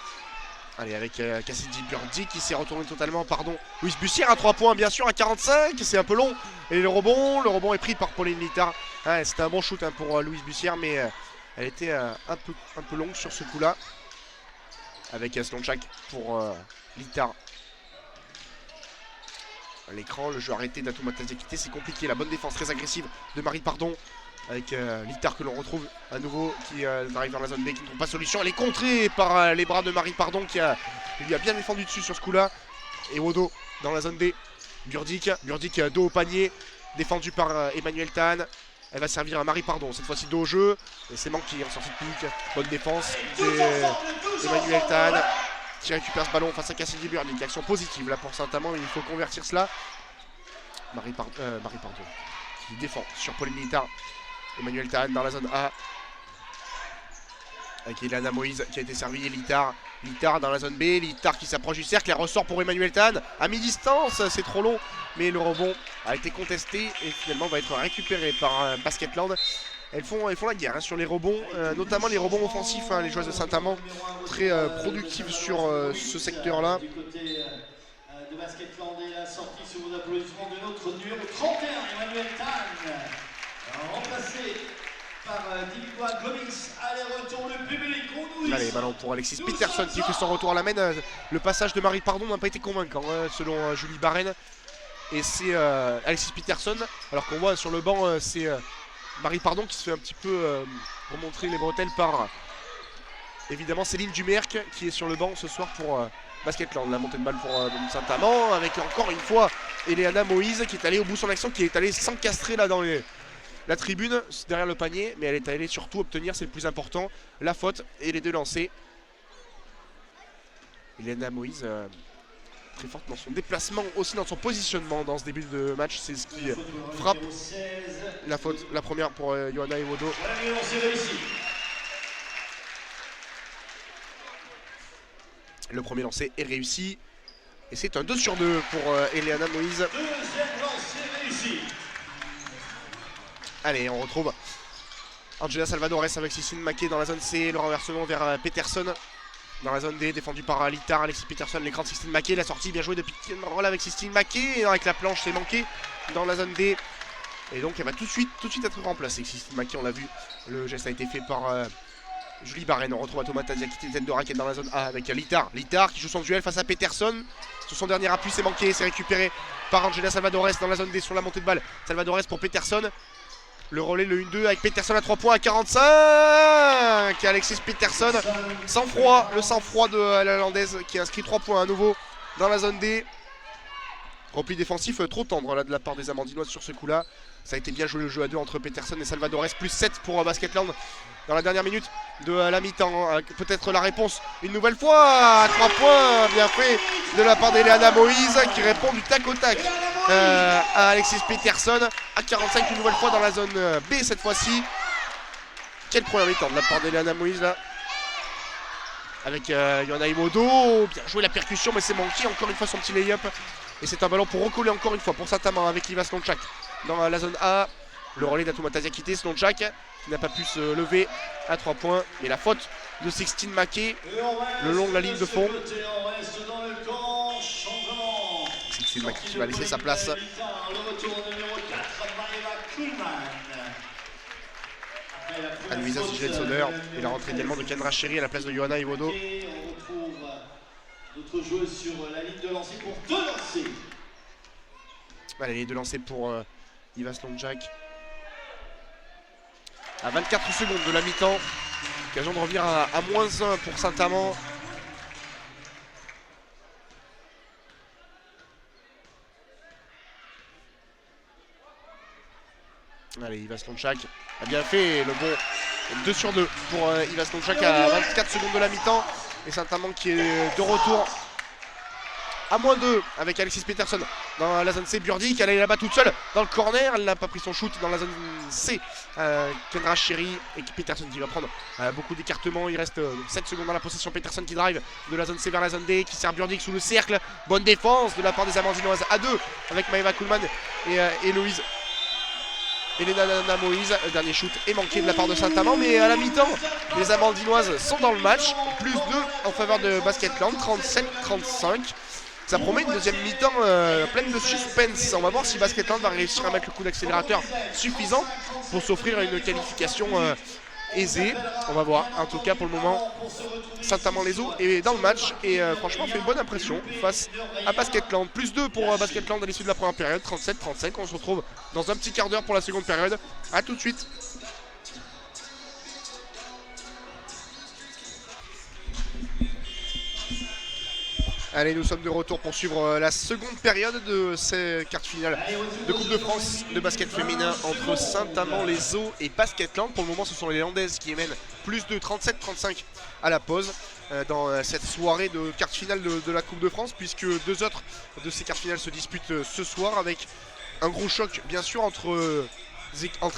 Allez, avec Cassidy Burdick qui s'est retourné totalement. Pardon, Louise Bussière à 3 points bien sûr à 45, c'est un peu long. Et le rebond est pris par Pauline Littard. C'était un bon shoot pour Louise Bussière, mais elle était un peu longue sur ce coup là. Avec Slonchak pour Littard. À l'écran, le jeu arrêté d'Atoumataziakité, c'est compliqué. La bonne défense très agressive de Marie Pardon. Avec Littard que l'on retrouve à nouveau qui arrive dans la zone B, qui ne trouve pas de solution. Elle est contrée par les bras de Marie Pardon qui lui a bien défendu dessus sur ce coup là. Et Wodo dans la zone B Burdick dos au panier, défendu par Emmanuel Tan. Elle va servir à Marie Pardon, cette fois-ci dos au jeu. Et c'est manqué en sortie de pique. Bonne défense d'Emmanuel Tan qui récupère ce ballon face à Cassidy Burdick. Action positive là pour Saint-Amand, mais il faut convertir cela. Marie Pardon qui défend sur Pauline Littard. Emmanuel Tan dans la zone A. Avec Eliana Moïse qui a été servi. Littard dans la zone B. Littard qui s'approche du cercle. Elle ressort pour Emmanuel Tan. À mi-distance, c'est trop long. Mais le rebond a été contesté et finalement va être récupéré par Basketland. Elles font la guerre hein, sur les rebonds, notamment les rebonds offensifs. Hein, les joueuses de Saint-Amand très productives sur ce secteur-là. Du côté de Basketland et la sortie sous vos applaudissements de notre numéro 31, Emmanuel Tan, remplacé par Dimitri Gomix. Aller-retour, le public. Allez, ballon pour Alexis Peterson qui fait son retour à la main. Le passage de Marie Pardon n'a pas été convaincant hein, selon Julie Barren. Et c'est Alexis Peterson, alors qu'on voit sur le banc, c'est Marie Pardon qui se fait un petit peu remontrer les bretelles par évidemment Céline Dumerc qui est sur le banc ce soir pour Basketland. La montée de balle pour Saint-Amand avec encore une fois Eliana Moïse qui est allée au bout de son action, qui est allée s'encastrer là dans la tribune derrière le panier, mais elle est allée surtout obtenir, c'est le plus important, la faute et les deux lancers. Eliana Moïse très forte dans son déplacement, aussi dans son positionnement dans ce début de match, c'est ce qui frappe. La faute, la première pour Johanna Ewodo. Le premier lancé est réussi. Et c'est un 2 sur 2 pour Eliana Moïse. Deuxième lancé réussi. Allez, on retrouve Angela Salvadores avec Cécile Maquet dans la zone C. Le renversement vers Peterson. Dans la zone D, défendu par Littard, Alexis Peterson, l'écran de Sistine Maquet, la sortie bien jouée de pick and roll avec Sistine Maquet, et avec la planche c'est manqué dans la zone D. Et donc elle va tout de suite être remplacée. Sistine Maquet, on l'a vu, le geste a été fait par Julie Barren. On retrouve Thomas Tazia qui tête de raquette dans la zone A avec Littard qui joue son duel face à Peterson. Sur son dernier appui c'est manqué, c'est récupéré par Angela Salvadores dans la zone D sur la montée de balle. Salvadores pour Peterson. Le relais, le 1-2 avec Peterson à 3 points à 45. Alexis Peterson, sang-froid, le sang-froid de la Hollandaise qui inscrit 3 points à nouveau dans la zone D. Repli défensif trop tendre là, de la part des Amandinoises sur ce coup-là. Ça a été bien joué le jeu à 2 entre Peterson et Salvadores, plus 7 pour Basketland dans la dernière minute de la mi-temps. Peut-être la réponse une nouvelle fois à 3 points, bien fait de la part d'Eliana Moïse qui répond du tac au tac à Alexis Peterson. À 45 une nouvelle fois dans la zone B cette fois-ci. Quelle première mi-temps de la part d'Eliana Moïse là. Avec Johanna Ewodo, bien joué la percussion mais c'est manqué, encore une fois son petit lay-up. Et c'est un ballon pour recoller encore une fois pour Saint-Amand avec Iva Slonchak dans la zone A. Le relais d'Atouma Tazia quitté, Slonchak qui n'a pas pu se lever à 3 points. Mais la faute de Sixtine Maquet le long de la ligne de fond. Sixtine Maquet qui va laisser sa place. Anne-Louisa Sigel-Soder et la rentrée également de Kendra Chéri à la place de Johanna Ewodo. On retrouve notre joueuse sur la ligne de lancer pour 2 lancers. Allez, les 2 lancers pour Iva Slonchak. À 24 secondes de la mi-temps. Occasion de revenir à -1 pour Saint-Amand. Allez, Iva Slonchak a bien fait le bon 2 sur 2 pour Iva Slonchak à 24 secondes de la mi-temps. Et Saint-Amand qui est de retour à -2 avec Alexis Peterson dans la zone C. Burdick, elle est là-bas toute seule dans le corner, elle n'a pas pris son shoot dans la zone C. Kendra Chéri et Peterson qui va prendre beaucoup d'écartements. Il reste 7 secondes dans la possession. Peterson qui drive de la zone C vers la zone D, qui sert Burdick sous le cercle. Bonne défense de la part des Amandinoises à 2 avec Maëva Kuhlmann et Héloïse. Eliana Moïse, le dernier shoot est manqué de la part de Saint-Amand, mais à la mi-temps, les Amandinoises sont dans le match, plus 2 en faveur de Basketland, 37-35. Ça promet une deuxième mi-temps pleine de suspense. On va voir si Basketland va réussir à mettre le coup d'accélérateur suffisant pour s'offrir une qualification aisée. On va voir. En tout cas, pour le moment, Saint-Amand-les-Eaux est dans le match et franchement fait une bonne impression face à Basketland. Plus 2 pour Basketland à l'issue de la première période, 37-35. On se retrouve dans un petit quart d'heure pour la seconde période. A tout de suite. Allez, nous sommes de retour pour suivre la seconde période de ces quarts finales de Coupe de France de basket féminin entre Saint-Amand-les-Eaux et Basketland. Pour le moment, ce sont les Landaises qui mènent plus de 37-35 à la pause dans cette soirée de quarts finale de la Coupe de France, puisque deux autres de ces quarts finales se disputent ce soir avec un gros choc bien sûr entre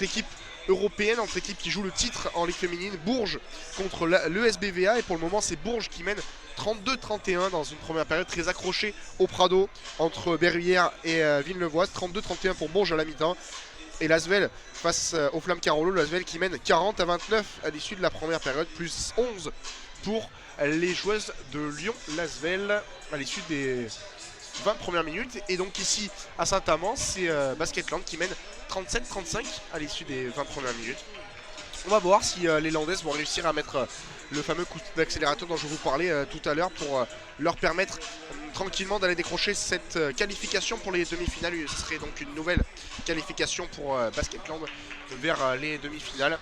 équipes européennes, entre équipes qui jouent le titre en Ligue féminine. Bourges contre l'ESBVA, et pour le moment c'est Bourges qui mène 32-31 dans une première période très accrochée au Prado entre Berrulière et Villeneuvoise. 32-31 pour Bourges à la mi-temps. Et l'Asvel face aux Flammes Carolo, l'Asvel qui mène 40-29 à l'issue de la première période, plus 11 pour les joueuses de Lyon. L'Asvel à l'issue des 20 premières minutes. Et donc ici à Saint-Amand, c'est Basketland qui mène 37-35 à l'issue des 20 premières minutes. On va voir si les Landaises vont réussir à mettre le fameux coup d'accélérateur dont je vous parlais tout à l'heure pour leur permettre tranquillement d'aller décrocher cette qualification pour les demi-finales. Ce serait donc une nouvelle qualification pour Basketland vers les demi-finales.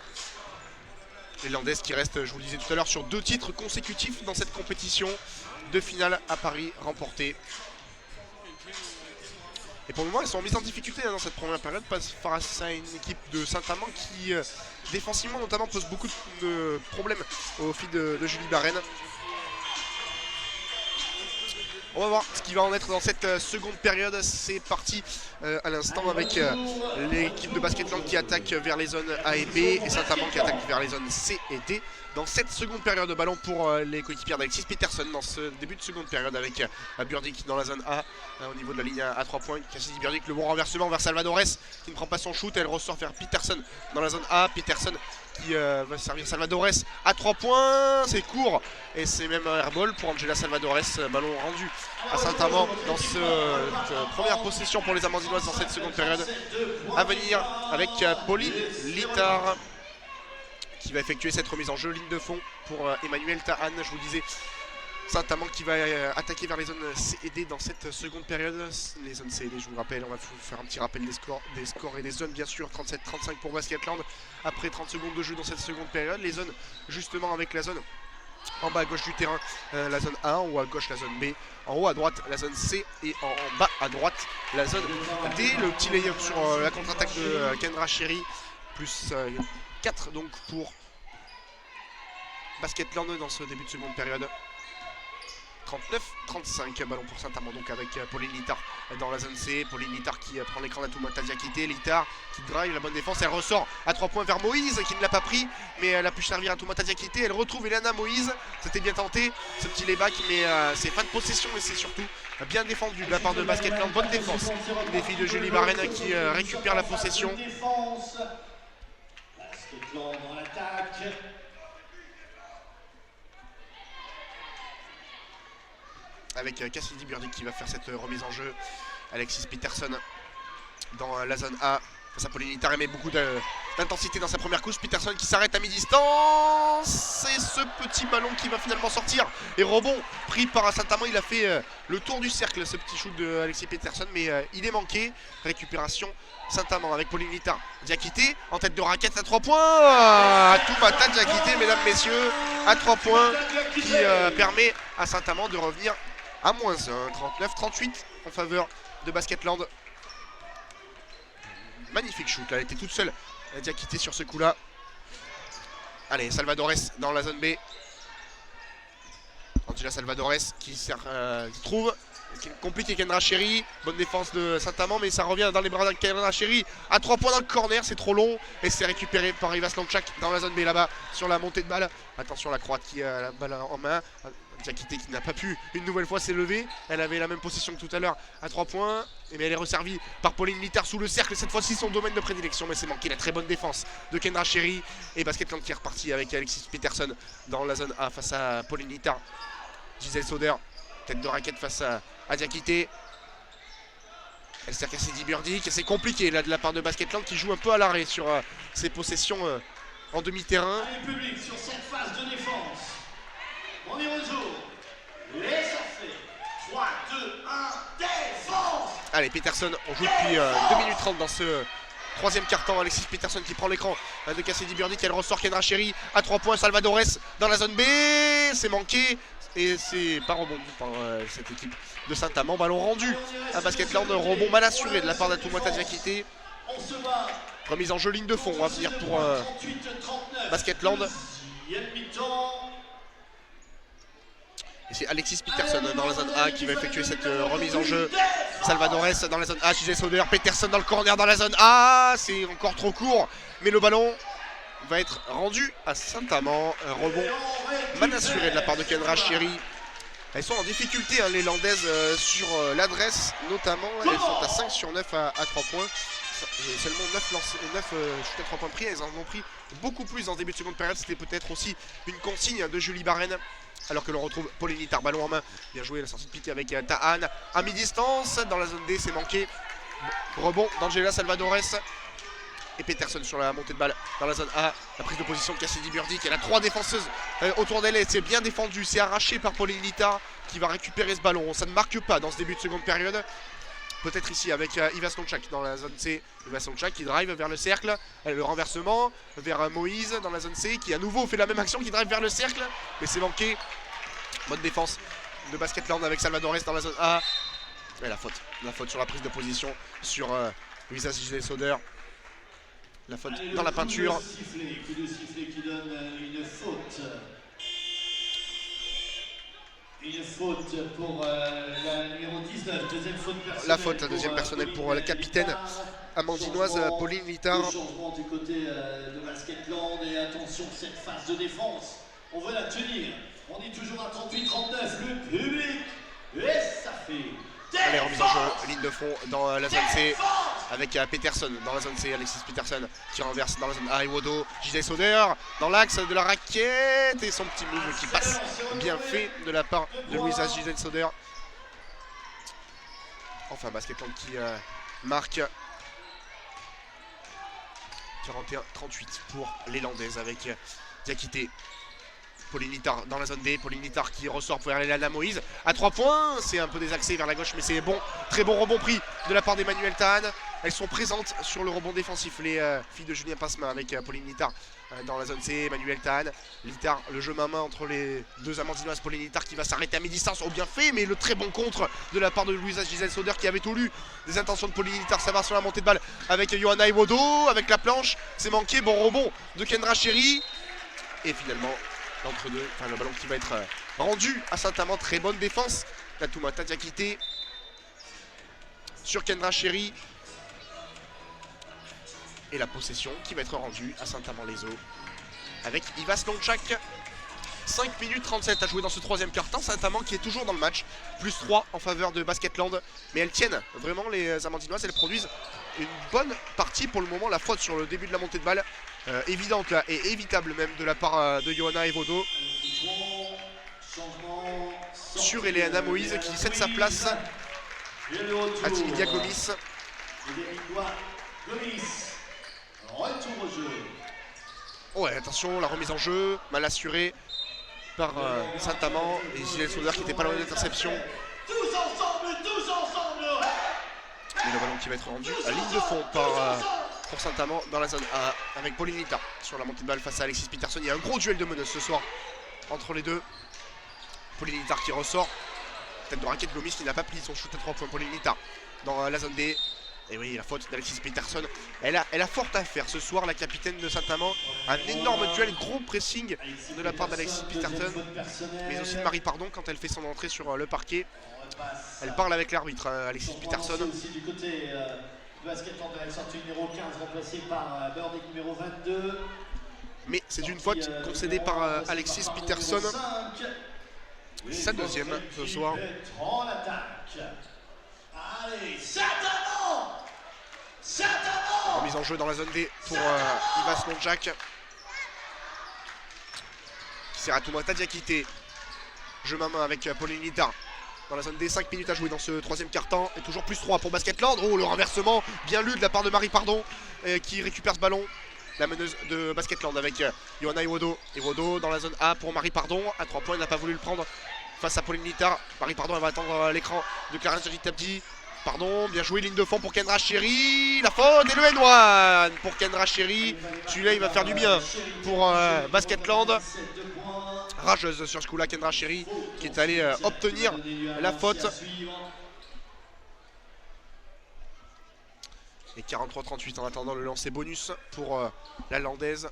Les Landaises qui restent, je vous le disais tout à l'heure, sur 2 titres consécutifs dans cette compétition. 2 finales à Paris remportées. Et pour le moment, elles sont mises en difficulté dans cette première période face à une équipe de Saint-Amand qui, défensivement notamment, pose beaucoup de problèmes aux filles de Julie Barren. On va voir ce qui va en être dans cette seconde période. C'est parti à l'instant avec l'équipe de Basketland qui attaque vers les zones A et B et Saint-Amand qui attaque vers les zones C et D. Dans cette seconde période, ballon pour les coéquipières d'Alexis Peterson dans ce début de seconde période avec Burdick dans la zone A au niveau de la ligne à 3 points. Cassidy Burdick, le bon renversement vers Salvadores qui ne prend pas son shoot. Elle ressort vers Peterson dans la zone A. Peterson qui va servir Salvadores à 3 points. C'est court et c'est même un airball pour Angela Salvadores. Ballon rendu à Saint-Amand dans cette première possession pour les Amandinoises dans cette seconde période. À venir avec Pauline Littard qui va effectuer cette remise en jeu, ligne de fond pour Emmanuel Tahan. Je vous disais, Saint-Amand qui va attaquer vers les zones C et D dans cette seconde période. Les zones C et D, je vous rappelle, on va vous faire un petit rappel des scores et des zones bien sûr. 37-35 pour Basketland après 30 secondes de jeu dans cette seconde période. Les zones justement avec la zone en bas à gauche du terrain, la zone A, en haut à gauche la zone B, en haut à droite la zone C et en bas à droite la zone D. Le petit lay-up sur la contre-attaque de Kendra Cherry, plus 4 donc pour Basketland dans ce début de seconde période. 39-35, ballon pour Saint-Amand donc avec Pauline Littard dans la zone C. Pauline Littard qui prend l'écran d'Atoumata Diakité. Littard qui drive, la bonne défense, elle ressort à 3 points vers Moïse qui ne l'a pas pris, mais elle a pu servir à Toumata Diakité. Elle retrouve Elana Moïse, c'était bien tenté ce petit layback, mais c'est fin de possession et c'est surtout bien défendu de la part de Basketland. Bonne défense des filles de Julie Barren qui récupèrent la possession. Basketland dans l'attaque. Avec Cassidy Burdick qui va faire cette remise en jeu. Alexis Peterson dans la zone A. Face à Pauline Littard, elle met beaucoup d'intensité dans sa première couche. Peterson qui s'arrête à mi-distance. C'est ce petit ballon qui va finalement sortir. Et rebond pris par Saint-Amand. Il a fait le tour du cercle, ce petit shoot de Alexis Peterson. Mais il est manqué. Récupération Saint-Amand avec Pauline Littard. Diakité en tête de raquette à 3 points. Toumata Diakité, mesdames, messieurs, à 3 points. Qui permet à Saint-Amand de revenir à moins 1, 39-38 en faveur de Basketland. Magnifique shoot, là, elle était toute seule. Diakité sur ce coup-là. Allez, Salvadores dans la zone B. Angela Salvadores qui trouve, qui complique Kendra Cherry. Bonne défense de Saint-Amand, mais ça revient dans les bras de Kendra Cherry. À 3 points dans le corner, c'est trop long. Et c'est récupéré par Ivas Lanchak dans la zone B là-bas, sur la montée de balle. Attention, la Croate qui a la balle en main. Diakité qui n'a pas pu une nouvelle fois s'élever. Elle avait la même possession que tout à l'heure à 3 points. Et bien elle est resservie par Pauline Littard sous le cercle. Cette fois-ci son domaine de prédilection, mais c'est manqué. La très bonne défense de Kendra Cherry. Et Basketland qui est reparti avec Alexis Peterson dans la zone A face à Pauline Littard. Gisèle Sauder, tête de raquette face à Diakité. Elle sert Cassidy Burdick. C'est compliqué là de la part de Basketland qui joue un peu à l'arrêt sur ses possessions en demi-terrain. Allez, public sur cette phase de défense. On y retourne. Les surfaits. 3, 2, 1, défense. Allez, Peterson, on joue depuis 2 minutes 30 dans ce troisième quart-temps. Alexis Peterson qui prend l'écran de Cassidy Burdick. Elle ressort Kendra Cherry à 3 points. Salvadores dans la zone B. C'est manqué. Et c'est pas rebondi par cette équipe de Saint-Amand. Ballon rendu à Basketland, rebond mal assuré de la part d'Atoumata Diakité. Remise en jeu, ligne de fond à venir pour Basketland. Et c'est Alexis Peterson dans la zone A qui va effectuer cette remise en jeu. Salvadores dans la zone A, JJ Soder, Peterson dans le corner dans la zone A. C'est encore trop court, mais le ballon va être rendu à Saint-Amand. Un rebond mal assuré de la part de Kendra Chéri. Elles sont en difficulté, hein, les Landaises, sur l'adresse notamment. Elles sont à 5 sur 9 à 3 points. Seulement 9 chutes à 3 points pris. Elles en ont pris beaucoup plus en début de seconde période. C'était peut-être aussi une consigne de Julie Barren. Alors que l'on retrouve Pauline Littard, ballon en main. Bien joué, la sortie de piqué avec Tahan. À mi-distance, dans la zone D, c'est manqué. Rebond d'Angela Salvadores. Et Peterson sur la montée de balle dans la zone A. La prise de position de Cassidy Burdick. Elle a 3 défenseuses autour d'elle. C'est bien défendu. C'est arraché par Pauline Littard qui va récupérer ce ballon. Ça ne marque pas dans ce début de seconde période. Peut-être ici avec Iva Slonchak dans la zone C. Iva Slonchak qui drive vers le cercle. Le renversement vers Moïse dans la zone C qui à nouveau fait la même action, qui drive vers le cercle. Mais c'est manqué. Bonne défense de Basketland avec Salvadores dans la zone A. Et la faute sur la prise de position sur Luisa Gisèle Soder. La faute dans la peinture. Coup de sifflet qui donne une faute. Une faute pour la numéro 19, deuxième faute personnelle. La faute, la deuxième personnelle pour la capitaine amandinoise Pauline Littard. Changement du côté de Basketland et attention cette phase de défense. On veut la tenir. On est toujours à 38-39, le public. Et ça fait. Allez, remise en jeu, ligne de fond dans la zone C avec Peterson dans la zone C, Alexis Peterson qui renverse dans la zone A, Iwodo, JJ Soder dans l'axe de la raquette et son petit move qui passe bien fait de la part de Louisa JJ Soder. Enfin, Basketland qui marque 41-38 pour les Landaises avec Diakité. Pauline Littard dans la zone D, Pauline Littard qui ressort pour Elena Moïse à 3 points, c'est un peu désaxé vers la gauche mais c'est bon, très bon rebond pris de la part d'Emmanuel Tahan. Elles sont présentes sur le rebond défensif, les filles de Julien Passemin avec Pauline Littard dans la zone C, Emmanuel Tahan. Littard, le jeu main-main entre les deux amandinoises, Pauline Littard qui va s'arrêter à mi-distance, au bien fait, mais le très bon contre de la part de Louisa Gisèle Soder qui avait tout lu des intentions de Pauline Littard. Ça va sur la montée de balle avec Johanna Iwodo, avec la planche, c'est manqué, bon rebond de Kendra Chéri et finalement entre deux, enfin le ballon qui va être rendu à Saint-Amand. Très bonne défense d'Atoumata Diakité sur Kendra Chéri. Et la possession qui va être rendue à Saint-Amand-les-Eaux avec Iva Slonchak. 5 minutes 37 à jouer dans ce troisième quart-temps. Saint-Amand qui est toujours dans le match. Plus 3 en faveur de Basketland. Mais elles tiennent vraiment les Amandinoises. Elles produisent une bonne partie pour le moment. La faute sur le début de la montée de balle évidente là, et évitable même de la part de Johanna Evodo sur Eleana Moïse qui cède sa place à Timidia Gomis. Ouais, attention, la remise en jeu, mal assurée par Saint-Amand et Gisèle Soder qui n'était pas loin de l'interception. Tous ensemble, Et le ballon qui va être rendu à ligne de fond pour Saint-Amand dans la zone A avec Pauline Littard sur la montée de balle face à Alexis Peterson. Il y a un gros duel de meneuses ce soir entre les deux. Pauline Littard qui ressort. Tête de raquette, Gomis qui n'a pas pris son shoot à 3 points. Pauline Littard dans la zone D. Et oui, la faute d'Alexis Peterson. Elle a fort à faire ce soir, la capitaine de Saint-Amand. Un énorme duel, gros pressing de la part d'Alexis Peterson. Mais aussi de Marie Pardon quand elle fait son entrée sur le parquet. Elle parle avec l'arbitre, Alexis Peterson. Aussi du côté Basketland de la sortie numéro 15 remplacé par Burdick numéro 22. Mais c'est une faute concédée par Alexis Peterson. Sa deuxième ce soir. En attaque. Allez, Saint-Amand! Saint-Amand! Remise en jeu dans la zone D pour Iva Slonchak. Qui sert à Atoumata Diakité. Jeu main-main avec Pauline Littard. Dans la zone D, 5 minutes à jouer dans ce troisième quart-temps. Et toujours plus 3 pour Basketland. Oh, le renversement bien lu de la part de Marie Pardon qui récupère ce ballon. La meneuse de Basketland avec Johanna Iwodo. Iwodo dans la zone A pour Marie Pardon. À 3 points, elle n'a pas voulu le prendre face à Pauline Littard. Marie Pardon, elle va attendre l'écran de Clarence Tabdi. Pardon, bien joué, ligne de fond pour Kendra Chéri. La faute et le N1 pour Kendra Chéri. Celui-là, il va faire du bien pour Basketland. rageuse sur ce coup-là. Kendra Cherry qui est allée obtenir la faute. Et 43-38 en attendant le lancer bonus pour la landaise.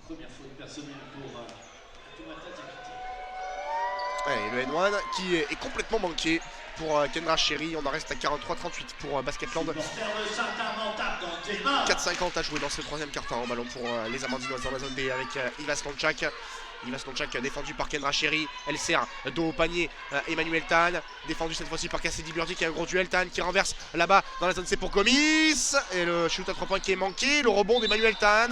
Première faute personnelle pour Fatoumata Diakité. Ouais, le N1 qui est complètement manqué pour Kendra Cherry. On en reste à 43-38 pour Basketland. 4,50 à jouer dans ce troisième quart-temps. En ballon pour les Amandinoises dans la zone B avec Iva Slonchak. Iva Slonchak défendu par Kendra Cherry. Elle sert dos au panier Emmanuel Tan. Défendu cette fois-ci par Cassidy Burdick. Il y a un gros duel. Tan qui renverse là-bas dans la zone C pour Gomis. Et le shoot à 3 points qui est manqué. Le rebond d'Emmanuel Tan.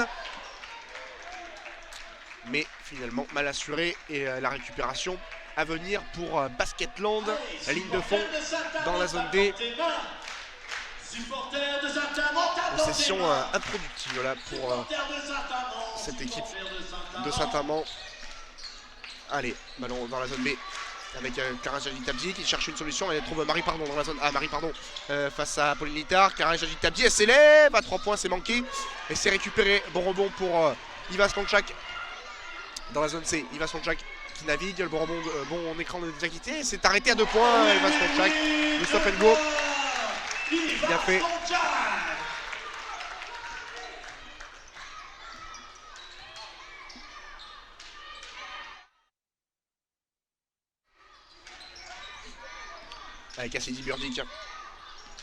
Mais finalement mal assuré. Et la récupération à venir pour Basketland. La ligne de fond dans la zone D. Possession improductive là pour cette équipe de Saint-Amand. Allez, ballon dans la zone B avec Karin Jaldi-Tabdi qui cherche une solution. Elle trouve Marie Pardon dans la zone A. Marie Pardon face à Pauline Littard. Karin Jaldi-Tabdi, elle s'élève à 3 points, c'est manqué. Et c'est récupéré. Bon rebond pour Iva Slonchak dans la zone C. Iva Slonchak qui navigue. Le bon rebond, bon écran de Diakité. C'est arrêté à 2 points. Iva Slonchak. Le stop and go. Bien fait. Avec Cassidy Burdick,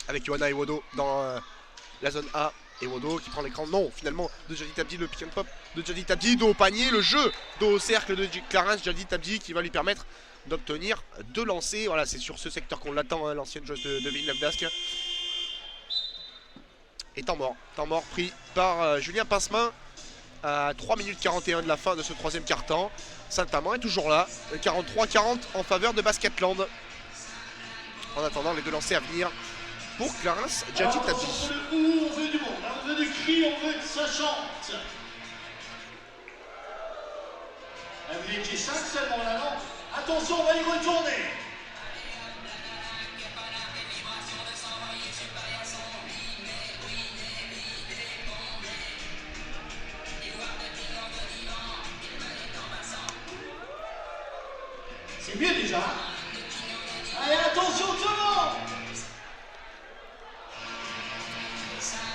avec Johanna Ewodo dans la zone A. Ewodo qui prend l'écran, non, finalement, de Jaldi-Tabdi, le pick and pop de Jaldi-Tabdi, dos au panier, le jeu, dos au cercle de Clarence Jaldi-Tabdi qui va lui permettre d'obtenir 2 lancers. Voilà, c'est sur ce secteur qu'on l'attend, hein, l'ancienne joueuse de Villeneuve d'Ascq. Et temps mort pris par Julien Pincemin à 3 minutes 41 de la fin de ce troisième quart-temps. Saint-Amand est toujours là, 43-40 en faveur de Basketland. En attendant les 2 lancers à venir pour Clarence Jaldi-Tabdi. On veut du monde, on veut du cri, on veut que ça chante. Vous étiez 5 seulement là, non? Attention, on va y retourner. C'est mieux déjà. Allez, attention tout le monde.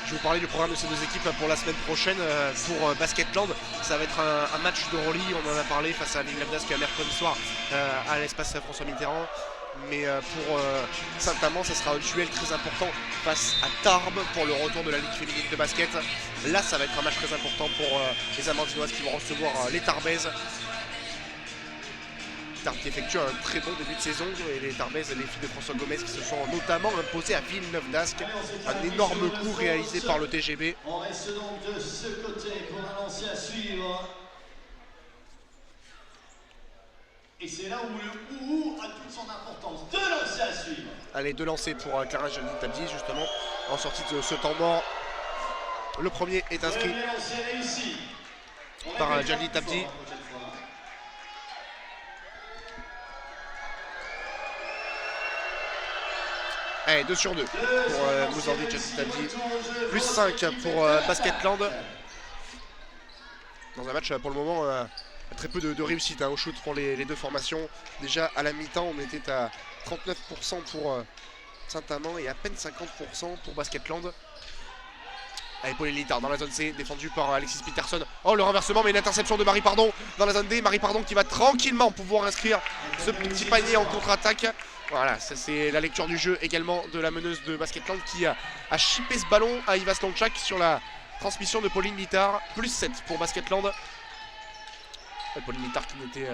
Je vais vous parler du programme de ces 2 équipes pour la semaine prochaine pour Basketland. Ça va être un match de Rolly, on en a parlé face à Villeneuve d'Ascq mercredi soir à l'espace François Mitterrand. Mais pour Saint-Amand, ça sera un duel très important face à Tarbes pour le retour de la Ligue féminine de basket. Là, ça va être un match très important pour les Amandinoises qui vont recevoir les Tarbaises. Tarbes qui effectue un très bon début de saison et les Tarbaises, les filles de François Gomez qui se sont notamment imposées à Villeneuve d'Ascq. Un énorme coup réalisé par le TGB. On reste donc de ce côté pour un lancer à suivre. Et c'est là où le ou a toute son importance. 2 lancers à suivre. Allez, 2 lancers pour Clarence Jaldi-Tabdi justement en sortie de ce temps mort. Le premier est inscrit par Jaldi-Tabdi. Allez, 2 sur 2 pour Mouzandi Jaldi-Tabdi. Plus 5 pour Basketland. Dans un match pour le moment très peu de réussite au shoot pour les 2 formations. Déjà à la mi-temps on était à 39% pour Saint-Amand et à peine 50% pour Basketland. Allez, Pauline Littard dans la zone C, défendu par Alexis Peterson. Oh, le renversement, mais une interception de Marie Pardon dans la zone D. Marie Pardon qui va tranquillement pouvoir inscrire ce petit panier en contre-attaque. Voilà, ça c'est la lecture du jeu également de la meneuse de Basketland qui a chippé ce ballon à Iva Slonchak sur la transmission de Pauline Littard. Plus 7 pour Basketland. Pauline Littard qui n'était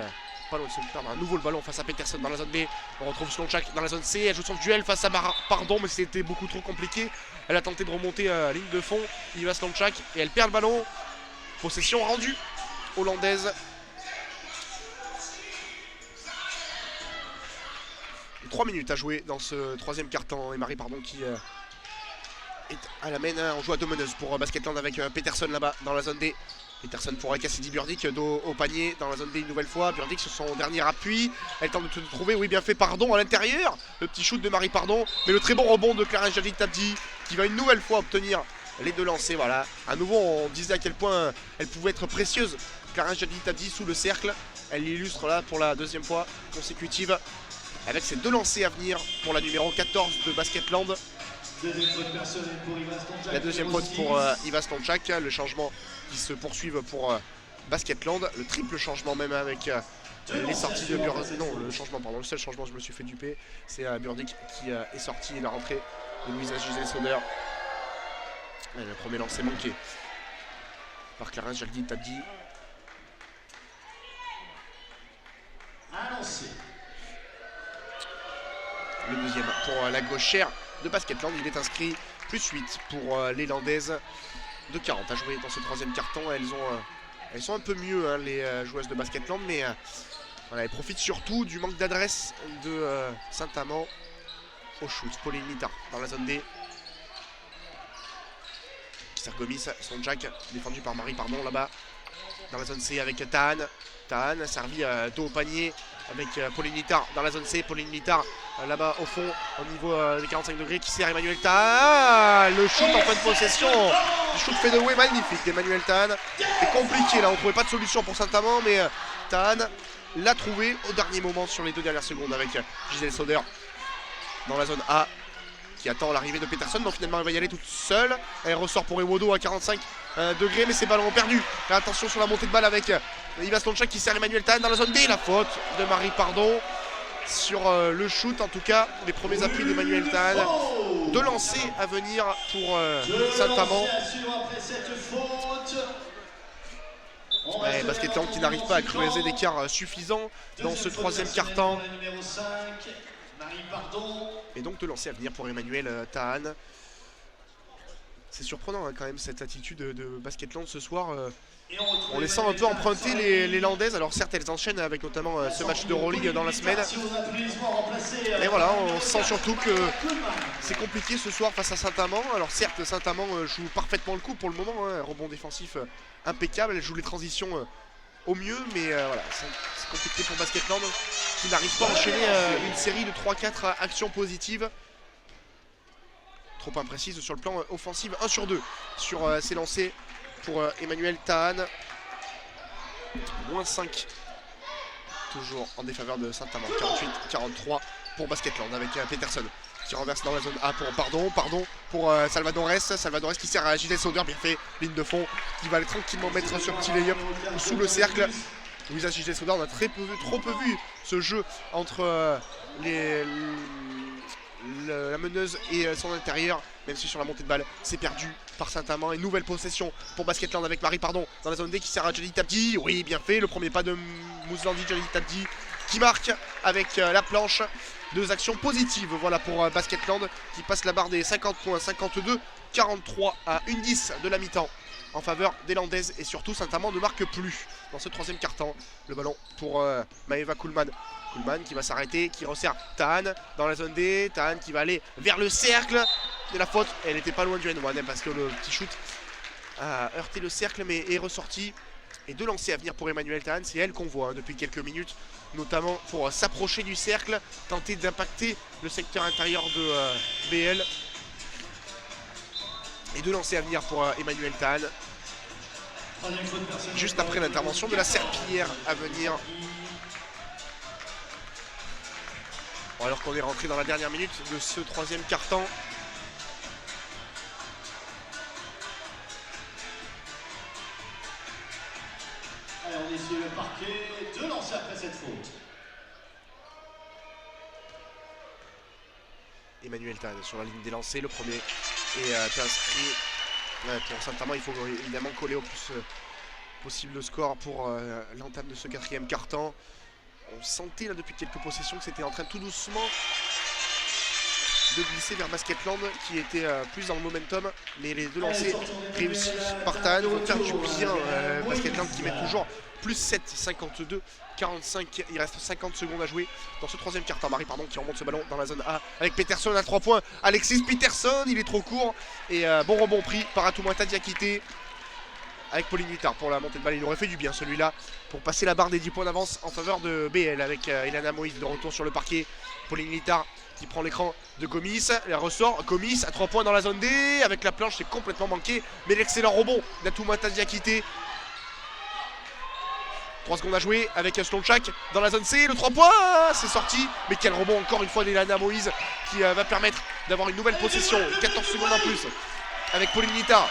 pas loin de se perdre. Un nouveau le ballon face à Peterson dans la zone B. On retrouve Slonchak dans la zone C. Elle joue son duel face à Pardon, mais c'était beaucoup trop compliqué. Elle a tenté de remonter à ligne de fond. Iva Slonchak et elle perd le ballon. Possession rendue hollandaise. 3 minutes à jouer dans ce troisième quart-temps. Et Marie Pardon qui est à la main. On joue à 2 meneuses pour Basketland avec Peterson là-bas dans la zone D. Peterson pour Cassidy Burdick, dos au panier dans la zone D une nouvelle fois. Burdick sur son dernier appui. Elle tente de trouver, oui, bien fait, Pardon à l'intérieur. Le petit shoot de Marie Pardon. Mais le très bon rebond de Clarence Jaldi-Tabdi qui va une nouvelle fois obtenir les 2 lancers. Voilà. À nouveau, on disait à quel point elle pouvait être précieuse Clarence Jalili-Tabdi sous le cercle. Elle l'illustre là pour la deuxième fois consécutive avec ses 2 lancers à venir pour la numéro 14 de Basketland. La deuxième faute pour Iva Stanchak. Le changement qui se poursuivent pour Basketland. Le triple changement même avec les sorties de Burdick. Non, le seul changement, je me suis fait duper. C'est Burdick qui est sorti et la rentrée de Louisa Giselle-Sauder. Le premier lancer manqué par Clarence Jalili-Tabdi. Le deuxième pour la gauchère de Basketland. Il est inscrit plus 8 pour les Landaises de 40 à jouer dans ce troisième carton. Elles sont un peu mieux hein, les joueuses de Basketland, mais voilà, elles profitent surtout du manque d'adresse de Saint-Amand au shoot. Pauline Littard dans la zone D. Gomis, son jack défendu par Marie Pardon là-bas dans la zone C avec Tahan. Tahan servi dos au panier avec Pauline Littard dans la zone C. Pauline Littard là-bas au fond au niveau des 45 degrés qui sert Emmanuel Tahan. Le shoot en fin de possession. Le shoot fadeaway magnifique d'Emmanuel Tahan. C'est compliqué là, on ne trouvait pas de solution pour Saint-Amand, mais Tahan l'a trouvé au dernier moment sur les 2 dernières secondes avec Gisèle Sauder dans la zone A, qui attend l'arrivée de Peterson. Donc finalement elle va y aller toute seule. Elle ressort pour Ewodo à 45 degrés, mais c'est ballon perdu. Là, attention sur la montée de balle avec Iva Stanchak qui sert Emmanuel Tahan dans la zone D. La faute de Marie Pardon sur le shoot, en tout cas les premiers appuis d'Emmanuel Tahan. 2 lancers à venir pour Saint-Amand. Basketland qui n'arrive pas à creuser d'écart suffisant dans ce troisième quart-temps. Et donc 2 lancers à venir pour Emmanuel Tahan. C'est surprenant hein, quand même cette attitude de Basketland ce soir. On les sent un peu emprunter les Landaises. Alors certes elles enchaînent avec notamment ce match d'Euroleague dans la semaine. Mais voilà, on sent surtout que c'est compliqué ce soir face à Saint-Amand. Alors certes Saint-Amand joue parfaitement le coup pour le moment, hein, rebond défensif impeccable. Elle joue les transitions au mieux, mais voilà, c'est compliqué pour Basketland qui n'arrive pas à enchaîner une série de 3-4 actions positives. Trop imprécise sur le plan offensif. 1 sur 2 sur ses lancers pour Emmanuel Tahan. Moins 5 toujours en défaveur de Saint-Amand. 48-43 pour Basketland avec Peterson qui renverse dans la zone A pour Pardon pour Salvadores qui sert à Gisèle Sauder, bien fait, ligne de fond, qui va aller tranquillement mettre ce petit lay-up sous le cercle. Louisa Gisèle Sauder, on a trop peu vu ce jeu entre la meneuse et son intérieur, même si sur la montée de balle c'est perdu par Saint-Amand. Et nouvelle possession pour Basketland avec Marie Pardon dans la zone D qui sert à Jalili-Tabdi. Oui, bien fait, le premier pas de Mouzlandi, Jalili-Tabdi qui marque avec la planche. 2 actions positives voilà pour Basketland qui passe la barre des 50 points. 52-43 à 1-10 de la mi-temps en faveur des Landaises, et surtout Saint-Amand ne marque plus dans ce troisième quart-temps. Le ballon pour Maeva Kuhlmann. Kuhlmann qui va s'arrêter, qui resserre Tahan dans la zone D. Tahan qui va aller vers le cercle. Et la faute, elle n'était pas loin du N1 hein, parce que le petit shoot a heurté le cercle mais est ressorti. Et 2 lancers à venir pour Emmanuel Tahan. C'est elle qu'on voit hein, depuis quelques minutes, notamment pour s'approcher du cercle, tenter d'impacter le secteur intérieur de BL. Et 2 lancers à venir pour Emmanuel Tahan. Juste après l'intervention de la Serpillière à venir. Bon, alors qu'on est rentré dans la dernière minute de ce troisième quart-temps. Allez, on est sur le parquet. 2 lancers après cette faute. Emmanuel Tahan sur la ligne des lancers. Le premier est inscrit. Pour Saint-Amand, il faut évidemment coller au plus possible le score pour l'entame de ce quatrième quart-temps. On sentait là depuis quelques possessions que c'était en train tout doucement de glisser vers Basketland qui était plus dans le momentum, mais les 2 lancers réussis par Tahan vont faire du bien. Basketland qui met toujours plus 7, 52-45. Il reste 50 secondes à jouer dans ce troisième quart-temps. Marie Pardon qui remonte ce ballon dans la zone A avec Peterson à 3 points. Alexis Peterson, il est trop court. Et bon rebond pris par Atoumata Diakité avec Pauline Littard pour la montée de balle. Il aurait fait du bien celui-là pour passer la barre des 10 points d'avance en faveur de BL avec Elana Moïse de retour sur le parquet. Pauline Littard qui prend l'écran de Gomis, elle ressort, Gomis à 3 points dans la zone D, avec la planche c'est complètement manqué, mais l'excellent rebond d'Atoumata Diakité 3 secondes à jouer avec Slonczak dans la zone C. Le 3 points, c'est sorti. Mais quel rebond encore une fois d'Elana Moïse qui va permettre d'avoir une nouvelle possession. 14 secondes en plus avec Pauline Littard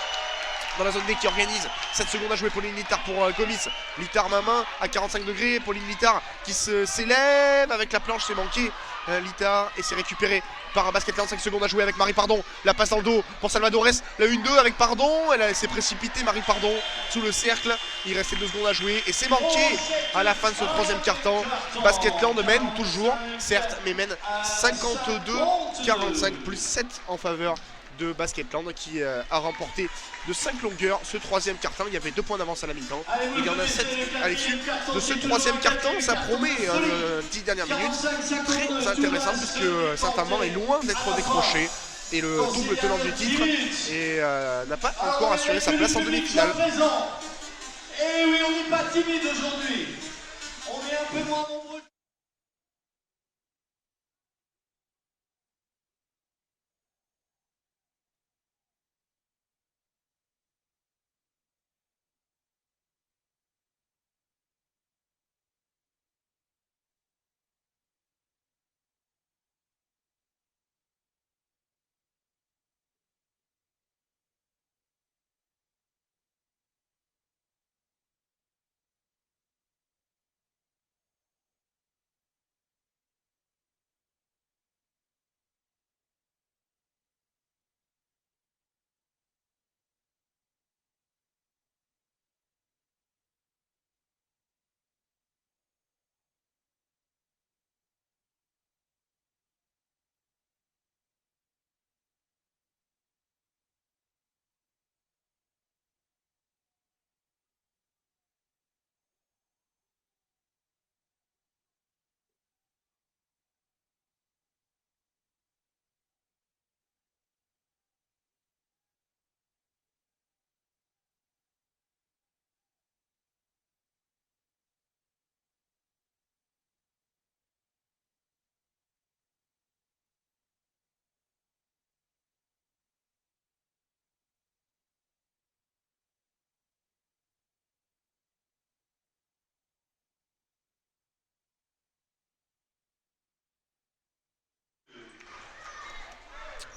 dans la zone D qui organise. 7 secondes à jouer. Pauline Littard pour Gomis. Littard main à 45 degrés. Pauline Littard qui s'élève avec la planche, c'est manqué. Littard et c'est récupéré par un Basketland. 5 secondes à jouer avec Marie Pardon. La passe dans le dos pour Salvadores. La 1-2 avec Pardon. Elle s'est précipitée, Marie Pardon, sous le cercle. Il restait 2 secondes à jouer et c'est manqué à la fin de ce troisième quart-temps. Basketland mène toujours, certes, mais mène 52-45, plus 7 en faveur de Basketland qui a remporté de 5 longueurs ce troisième quart-temps. Il y avait 2 points d'avance à la mi-temps. Il y en a 7 à l'issue de ce troisième quart-temps. Ça promet 10 dernières minutes très intéressant puisque Saint-Amand est loin d'être décroché et le double tenant du titre et n'a pas encore assuré sa place en demi-finale. Et oui, on n'est pas timide aujourd'hui. On est un peu moins nombreux.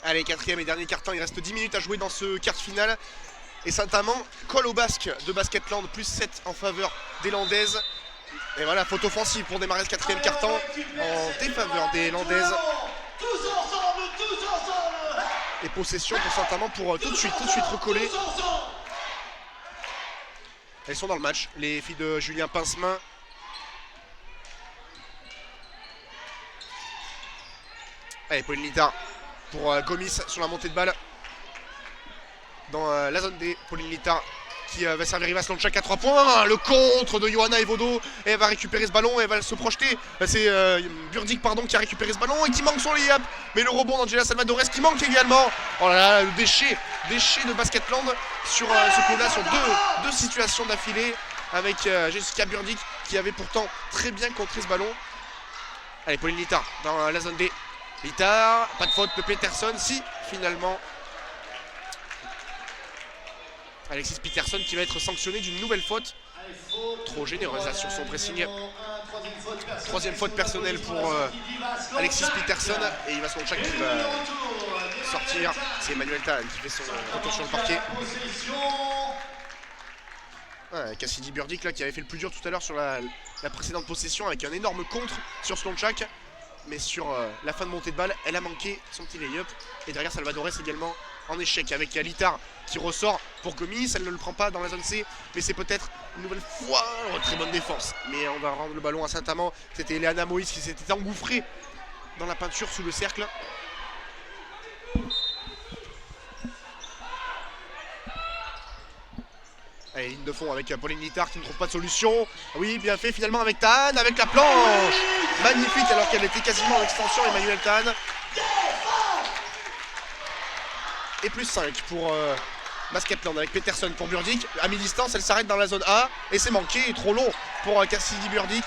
Allez, quatrième et dernier quart-temps, il reste 10 minutes à jouer dans ce quart final. Et Saint-Amand colle au basque de Basketland, plus 7 en faveur des Landaises. Et voilà, faute offensive pour démarrer ce quatrième quart-temps en défaveur des Landaises. Tous ensemble, tous ensemble. Et possession pour Saint-Amand pour tout de suite recoller. Elles sont dans le match, les filles de Julien Pincemin. Allez, Pauline Littard pour Gomis sur la montée de balle dans la zone D. Pauline Littard qui va servir Riva Slonczak à 3 points. Le contre de Johanna Evodo. Et elle va récupérer ce ballon et elle va se projeter. C'est Burdick qui a récupéré ce ballon et qui manque son layup. Mais le rebond d'Angela Salvadores qui manque également. Oh là là, le déchet de Basketland sur ce coup-là, sur deux situations d'affilée avec Jessica Burdick qui avait pourtant très bien contré ce ballon. Allez, Pauline Littard dans la zone D. Littard, pas de faute de Peterson, si finalement. Alexis Peterson qui va être sanctionné d'une nouvelle faute. Trop généreuse sur son pressing. Troisième faute personnelle pour Alexis Peterson. Et il va Slonczak qui va sortir. C'est Emmanuel Tan qui fait son retour sur le parquet. Cassidy Burdick là, qui avait fait le plus dur tout à l'heure sur la précédente possession avec un énorme contre sur Slonczak. Mais sur la fin de montée de balle, elle a manqué son petit lay-up. Et derrière Salvadores également en échec avec Littard qui ressort pour Gomis. Elle ne le prend pas dans la zone C, mais c'est peut-être une nouvelle fois très bonne défense. Mais on va rendre le ballon à Saint-Amand. C'était Elana Moïse qui s'était engouffrée dans la peinture sous le cercle. Allez, ligne de fond avec Pauline Littard qui ne trouve pas de solution. Oui, bien fait finalement avec Tan, avec la planche. Magnifique alors qu'elle était quasiment en extension, Emmanuel Tan. Et plus 5 pour Basketland avec Peterson pour Burdick. À mi-distance, elle s'arrête dans la zone A. Et c'est manqué, trop long pour Cassidy Burdick.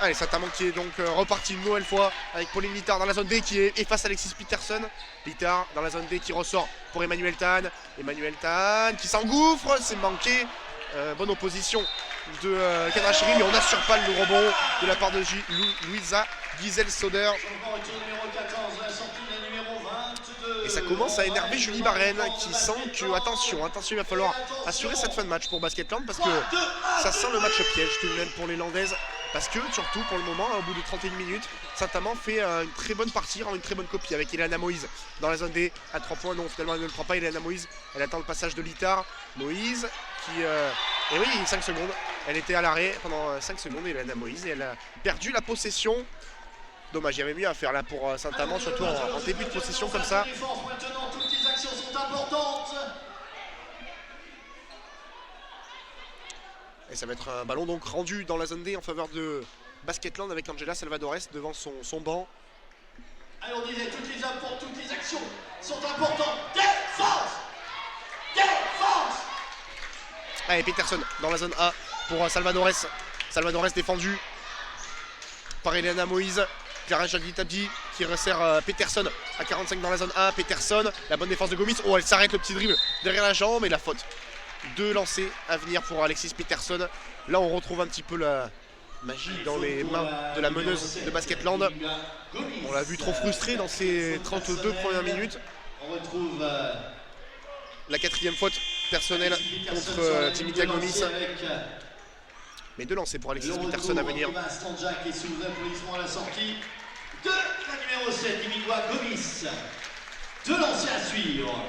Allez, Saint-Amand qui est donc reparti une nouvelle fois avec Pauline Littard dans la zone D qui est face à Alexis Peterson. Littard dans la zone D qui ressort pour Emmanuel Tan. Emmanuel Tan qui s'engouffre, c'est manqué. Bonne opposition de Kadrachiri, mais on n'assure pas le rebond de la part de Louisa Giesel-Soder. Et ça commence à énerver Julie Barren qui sent que, attention, il va falloir assurer cette fin de match pour Basketland parce que ça sent le match piège tout de même pour les Landaises. Parce que, surtout pour le moment, au bout de 31 minutes, Saint-Amand fait une très bonne partie, rend une très bonne copie avec Eliana Moïse dans la zone D à 3 points. Non, finalement, elle ne le prend pas. Eliana Moïse, elle attend le passage de Littard. Moïse qui. Et oui, 5 secondes. Elle était à l'arrêt pendant 5 secondes, Eliana Moïse, et elle a perdu la possession. Dommage, il y avait mieux à faire là pour Saint-Amand, surtout en début de possession comme ça. Maintenant, toutes les actions sont importantes. Et ça va être un ballon donc rendu dans la zone D en faveur de Basketland avec Angela Salvadores devant son banc. Allez, on disait toutes les actions sont importantes. Défense! Défense! Allez, Peterson dans la zone A pour Salvadores. Salvadores défendu par Eliana Moïse. Clara Jagli-Tabdi qui resserre Peterson à 45 dans la zone A. Peterson, la bonne défense de Gomis. Oh, elle s'arrête, le petit dribble derrière la jambe et la faute. Deux lancers à venir pour Alexis Peterson. Là, on retrouve un petit peu la magie dans les mains de la meneuse de Basketland. On l'a vu trop frustré dans ses 32 premières minutes. On retrouve la quatrième faute personnelle contre Dimitia Gomis. Mais deux lancers pour Alexis Peterson à venir. Et sous applaudissements à la sortie de la numéro 7, Dimitia Gomis. Deux lancers à suivre.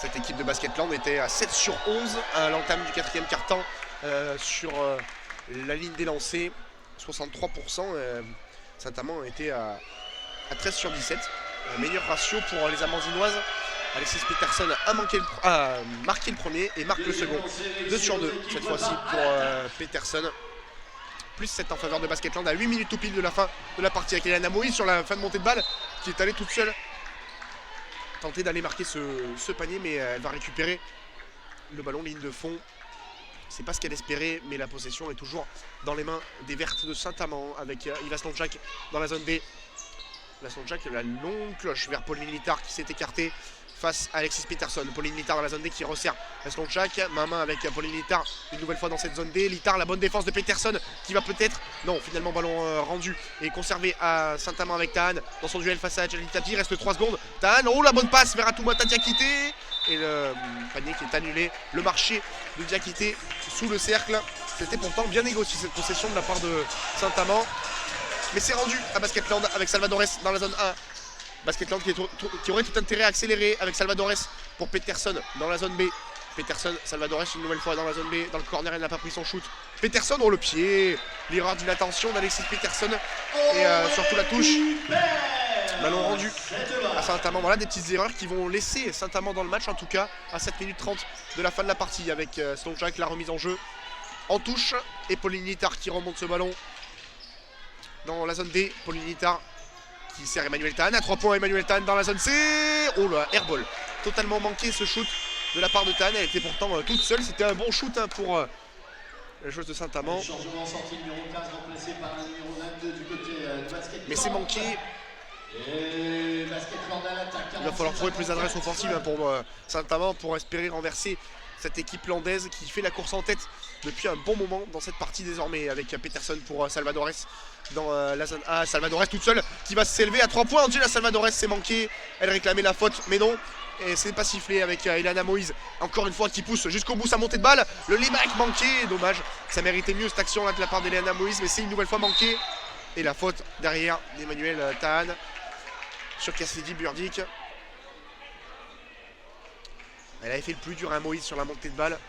Cette équipe de Basketland était à 7 sur 11 à l'entame du quatrième quart-temps sur la ligne des lancers. 63%. Saint-Amand était à 13 sur 17. Un meilleur ratio pour les Amandinoises. Alexis Peterson a marqué le premier et marque le second. 2 sur 2 cette fois-ci pour Peterson. Plus 7 en faveur de Basketland à 8 minutes tout pile de la fin de la partie avec Eliana Moïse sur la fin de montée de balle qui est allée toute seule. Tenter d'aller marquer ce panier, mais elle va récupérer le ballon ligne de fond. C'est pas ce qu'elle espérait, mais la possession est toujours dans les mains des Vertes de Saint-Amand avec Iva Slonjak dans la zone D. La Slonjak, la longue cloche vers Pauline Littard qui s'est écartée face à Alexis Peterson. Pauline Littard dans la zone D qui resserre Slonjak, main avec Pauline Littard une nouvelle fois dans cette zone D. Littard, la bonne défense de Peterson qui va peut-être, non, finalement ballon rendu et conservé à Saint-Amand avec Tahan dans son duel face à Jali Tapi. Reste 3 secondes. Tahan, oh la bonne passe vers Atoumata Diakité et le panier qui est annulé. Le marché de Diakité sous le cercle. C'était pourtant bien négocié cette possession de la part de Saint-Amand. Mais c'est rendu à Basketland avec Salvadores dans la zone 1. Basketland qui aurait tout intérêt à accélérer avec Salvadores pour Peterson dans la zone B. Peterson, Salvadores une nouvelle fois dans la zone B. Dans le corner, elle n'a pas pris son shoot. Peterson, oh le pied. L'erreur d'inattention d'Alexis Peterson. Et surtout la touche. Ballon rendu à Saint-Amand. Voilà des petites erreurs qui vont laisser Saint-Amand dans le match, en tout cas à 7 minutes 30 de la fin de la partie avec Slonjak, la remise en jeu en touche. Et Pauline Littard qui remonte ce ballon dans la zone D. Pauline Littard qui sert Emmanuel Tahan à 3 points. Emmanuel Tahan dans la zone C. Oh là, airball. Totalement manqué ce shoot de la part de Tahan. Elle était pourtant toute seule. C'était un bon shoot pour la joueuse de Saint-Amand. Changement sortie numéro 15 remplacé par un numéro 22 du côté de Basketland. Mais c'est manqué. Et Basketland à l'attaque. Il va falloir trouver plus d'adresse offensive pour Saint-Amand pour espérer renverser cette équipe landaise qui fait la course en tête depuis un bon moment dans cette partie désormais avec Peterson pour Salvadores dans la zone A. Salvadores toute seule qui va s'élever à 3 points. Angela Salvadores s'est manqué. Elle réclamait la faute mais non. Et c'est pas sifflé avec Eliana Moïse encore une fois qui pousse jusqu'au bout sa montée de balle. Le layback manqué, dommage. Ça méritait mieux cette action là de la part d'Eliana Moïse mais c'est une nouvelle fois manqué. Et la faute derrière d'Emmanuel Tahan sur Cassidy Burdick. Elle avait fait le plus dur à Moïse sur la montée de balle.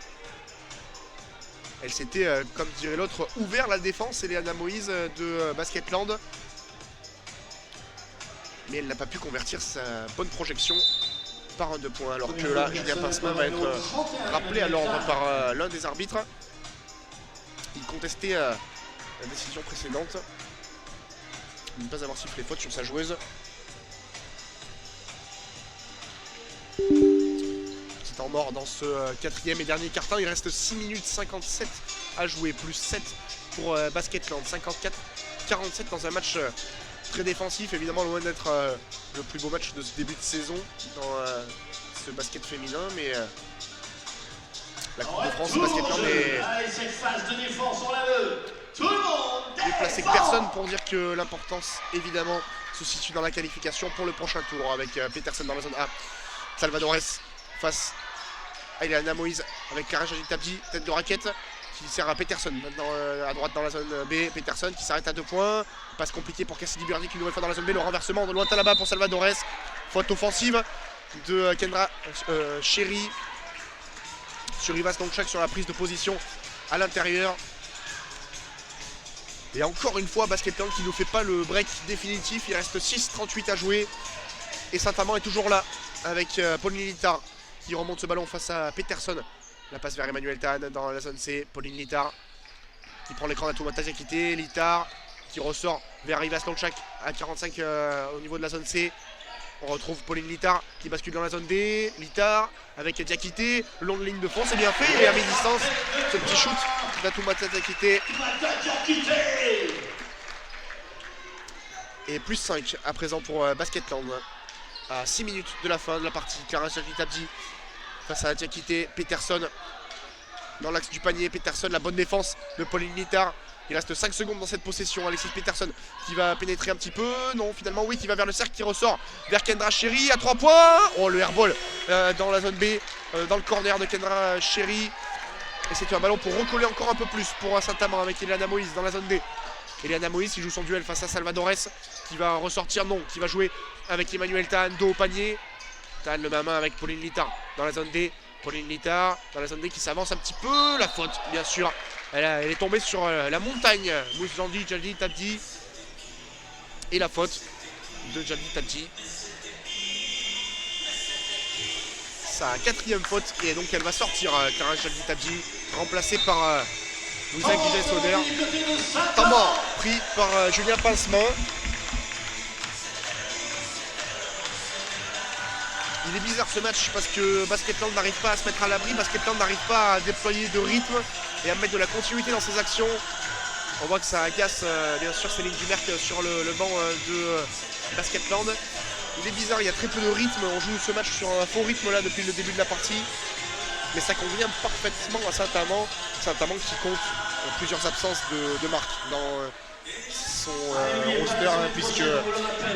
Elle s'était, comme dirait l'autre, ouvert la défense, Eliana Moïse de Basketland. Mais elle n'a pas pu convertir sa bonne projection par un 2 points. Alors que là, Julien Pincemin va être rappelé à l'ordre par l'un des arbitres. Il contestait la décision précédente de ne pas avoir sifflé faute sur sa joueuse. Temps mort dans ce quatrième et dernier quart-temps. Il reste 6 minutes 57 à jouer, plus 7 pour Basketland, 54-47 dans un match très défensif, évidemment loin d'être le plus beau match de ce début de saison dans ce basket féminin, mais la Coupe de France Basketland est Allez, cette phase de défense, on la veut. Tout le monde déplacé que personne pour dire que l'importance, évidemment, se situe dans la qualification pour le prochain tour avec Peterson dans la zone A. Salvadores face à Ileana Moïse avec Clara Tabdi, tête de raquette, qui sert à Peterson maintenant à droite dans la zone B. Peterson qui s'arrête à 2 points. Passe compliqué pour Cassidy Burdick une nouvelle fois dans la zone B. Le renversement de lointain là-bas pour Salvadores. Faute offensive de Kendra Cherry sur Ivas Longchak sur la prise de position à l'intérieur. Et encore une fois, Basketland qui ne fait pas le break définitif. Il reste 6:38 à jouer. Et Saint-Amand est toujours là avec Pauline Littard qui remonte ce ballon face à Peterson. La passe vers Emmanuel Tan dans la zone C. Pauline Littard qui prend l'écran d'Atoumata Diakité. Littard qui ressort vers Ivas Longchak à 45 au niveau de la zone C. On retrouve Pauline Littard qui bascule dans la zone D. Littard avec Diakité, le long de ligne de fond, c'est bien fait. Et à mi-distance, ce petit shoot d'Atoumata Diakité. Et plus 5 à présent pour Basketland. À 6 minutes de la fin de la partie. Clara Tabdi face à Diakité. Peterson dans l'axe du panier. Peterson, la bonne défense de Pauline Littard. Il reste 5 secondes dans cette possession. Alexis Peterson qui va pénétrer un petit peu. Non, finalement, oui, qui va vers le cercle, qui ressort vers Kendra Cherry à 3 points. Oh, le airball dans la zone B, dans le corner de Kendra Cherry. Et c'est un ballon pour recoller encore un peu plus pour Saint-Amand avec Ileana Moïse dans la zone D. Ileana Moïse qui joue son duel face à Salvadores, qui va ressortir, non, qui va jouer avec Emmanuel Tan, dos au panier. Tan le main avec Pauline Littard dans la zone D. Pauline Littard dans la zone D qui s'avance un petit peu. La faute, bien sûr. Elle est tombée sur la montagne. Moussandi, Jaldi Tabdi. Et la faute de Jaldi Tabdi. Sa 4e faute. Et donc elle va sortir, Clara Jaldi Tabdi, remplacée par Louisa Guiget-Sauder. Temps mort pris par Julien Pincemin. Il est bizarre ce match parce que Basketland n'arrive pas à se mettre à l'abri. Basketland n'arrive pas à déployer de rythme et à mettre de la continuité dans ses actions. On voit que ça agace bien sûr Céline Dumerc sur le banc de Basketland. Il est bizarre, il y a très peu de rythme. On joue ce match sur un faux rythme là depuis le début de la partie. Mais ça convient parfaitement à Saint-Amand. Saint-Amand qui compte plusieurs absences de marque dans son roster, puisque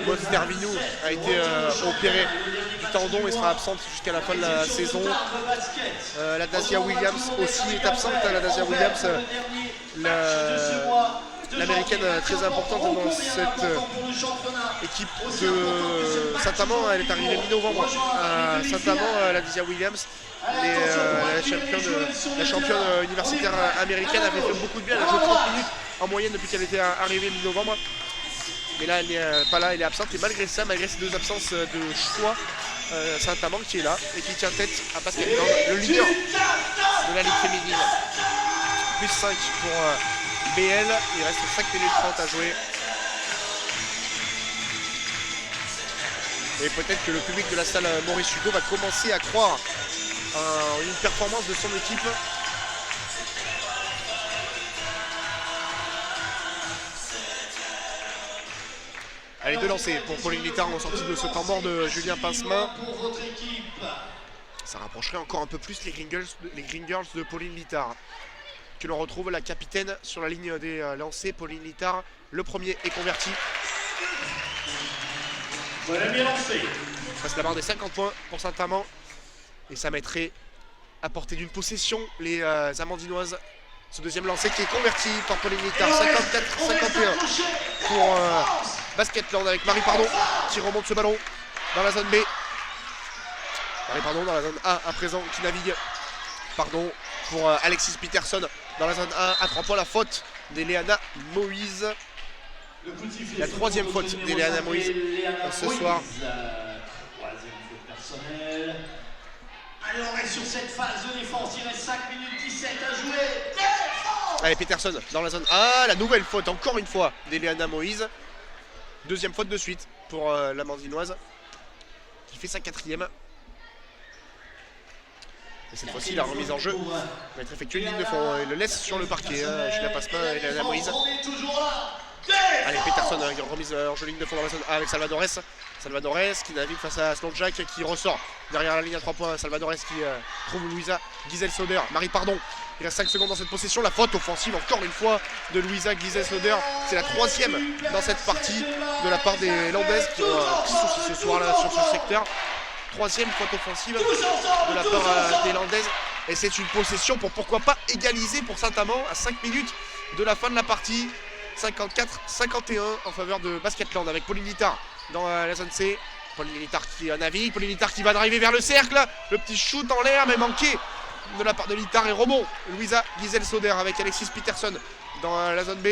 Maud Dervinou a été opéré du tendon et sera absente jusqu'à la fin de la saison. La Dacia Williams aussi est absente. La Dacia Williams, l'américaine très importante dans cette équipe de Saint-Amand. Elle est arrivée mi-novembre à Saint-Amand, la Dacia Williams. La championne universitaire américaine avait fait beaucoup de bien. Elle a joué 30 minutes en moyenne depuis qu'elle était arrivée mi-novembre. Mais là, elle n'est pas là, elle est absente. Et malgré ça, malgré ces 2 absences de choix, Saint-Amand qui est là et qui tient tête à Basketland, le leader de la Ligue féminine. Plus 5 pour BL. Il reste 5 minutes 30 à jouer. Et peut-être que le public de la salle Maurice Hugo va commencer à croire à une performance de son équipe. Allez, 2 lancers pour Pauline Littard en sortie de ce temps mort de Julien Pincemin. Ça rapprocherait encore un peu plus les Green Girls de Pauline Littard. Que l'on retrouve la capitaine sur la ligne des lancers, Pauline Littard. Le premier est converti. Voilà, bien lancé. Passe la barre des 50 points pour Saint-Amand. Et ça mettrait à portée d'une possession les Amandinoises. Ce deuxième lancer qui est converti par Pauline Littard. 54-51 pour Basketland avec Marie Pardon qui remonte ce ballon dans la zone B. Marie Pardon dans la zone A à présent qui navigue. Pardon pour Alexis Peterson dans la zone A à 3 points. La faute d'Ileana Moïse. La 3e faute d'Ileana Moïse ce soir. 3e faute personnelle. Allez, on reste sur cette phase de défense. Il reste 5 minutes 17 à jouer. Défense! Allez, Peterson dans la zone A. La nouvelle faute encore une fois d'Ileana Moïse. 2e faute de suite pour l'Amandinoise qui fait sa 4e. Et cette fois-ci, la remise en jeu va être effectuée une ligne de fond. Il le laisse sur le parquet. Julien Pincemin et Ileana Moïse. On est toujours là. Allez, Peterson, remise en jeu ligne de fond dans la zone A avec Salvadores. Salvadores qui navigue face à Slonjak qui ressort derrière la ligne à 3 points. Salvadores qui trouve Louisa Giselle-Soder. Marie Pardon, il reste 5 secondes dans cette possession. La faute offensive encore une fois de Louisa Giselle-Soder. C'est la 3e dans cette partie de la part des Landaises qui ont un petit souci ce soir là sur ce secteur. 3e faute offensive de la part des Landaises. Et c'est une possession pour pourquoi pas égaliser pour Saint-Amand à 5 minutes de la fin de la partie. 54-51 en faveur de Basketland avec Pauline Littard dans la zone C. Pauline Littard qui navigue, Pauline Littard qui va driver vers le cercle. Le petit shoot en l'air mais manqué de la part de Littard et rebond. Louisa Giselle-Soder avec Alexis Peterson dans la zone B.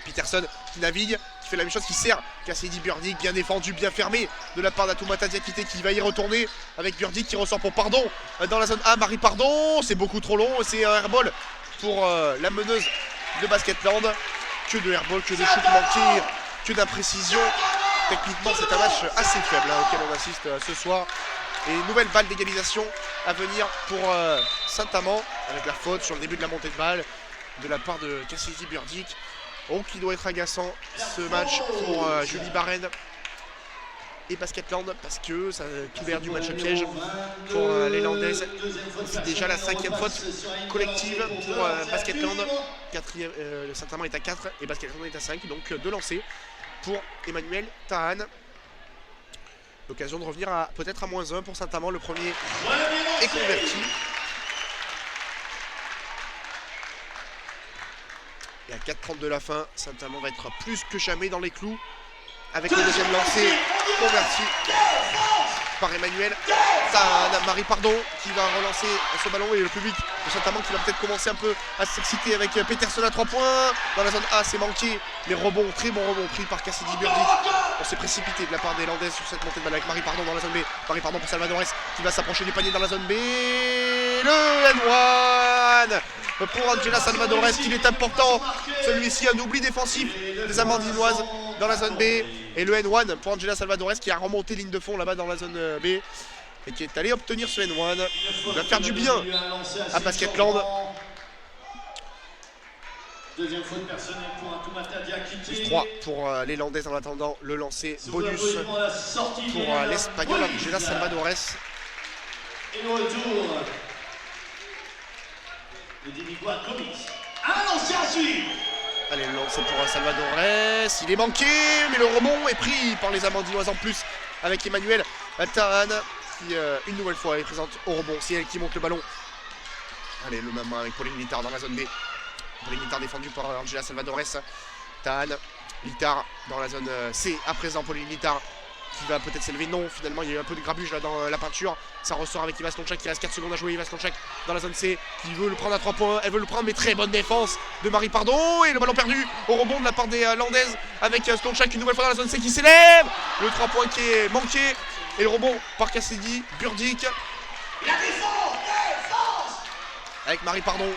Peterson qui navigue, qui fait la même chose, qui sert Cassidy Burdick, bien défendu, bien fermé de la part d'Atoumata Diakité qui va y retourner avec Burdick qui ressort pour Pardon dans la zone A. Marie Pardon, c'est beaucoup trop long, c'est un airball pour la meneuse de Basketland. Que de airball, que de shoot manqué, que d'imprécision. Techniquement c'est un match assez faible auquel on assiste ce soir. Et nouvelle balle d'égalisation à venir pour Saint-Amand avec la faute sur le début de la montée de balle de la part de Cassidy Burdick. Oh, qui doit être agaçant ce match pour Julie Barren et Basketland parce que ça a tout l'air du match à piège pour les Landaises. C'est déjà la 5e faute collective pour Basketland. Le Saint-Amand est à 4 et Basketland est à 5, donc 2 lancers pour Emmanuel Tahan. L'occasion de revenir à peut-être à -1 pour Saint-Amand. Le premier est converti. Et à 4:30 de la fin, Saint-Amand va être plus que jamais dans les clous avec le deuxième lancé converti par Emmanuel Tahan. Marie Pardon qui va relancer ce ballon et le public de Saint-Amand qui va peut-être commencer un peu à s'exciter avec Peterson à 3 points. Dans la zone A, c'est manqué. Les rebonds, très bon rebond pris par Cassidy Burdick. On s'est précipité de la part des Landaises sur cette montée de balle avec Marie Pardon dans la zone B. Marie Pardon pour Salvadores qui va s'approcher du panier dans la zone B. Le N1 pour Angela Salvadores, qu'il est important. Celui-ci, un oubli défensif des Amandinoises dans la zone B. Et le N1 pour Angela Salvadores qui a remonté ligne de fond là-bas dans la zone B. Et qui est allé obtenir ce N1. Il va faire du bien à Basketland. Deuxième faute personnelle pour Atoumata Diakité. Plus 3 pour les Landaises en attendant le lancer bonus pour l'Espagnol Angela Salvadores. Et le retour de Diligua Gomis. Un lancer à suivre. Allez, le lancer pour Salvadores. Il est manqué, mais le rebond est pris par les Amandinoises en plus avec Emmanuel Tahan qui une nouvelle fois est présente au rebond. C'est elle qui monte le ballon. Allez, le même avec Pauline Littard dans la zone B. Pauline Littard défendu par Angela Salvadores. Tahan, Littard dans la zone C à présent. Pauline Littard qui va peut-être s'élever. Non, finalement il y a eu un peu de grabuge là dans la peinture. Ça ressort avec Iva Slonjak qui reste 4 secondes à jouer. Iva Slonjak dans la zone C qui veut le prendre à 3 points. Elle veut le prendre, mais très bonne défense de Marie Pardon. Et le ballon perdu au rebond de la part des Landaises avec Slonjak une nouvelle fois dans la zone C qui s'élève. Le 3 points qui est manqué. Et le rebond par Cassidy Burdick. La défense avec Marie Pardon.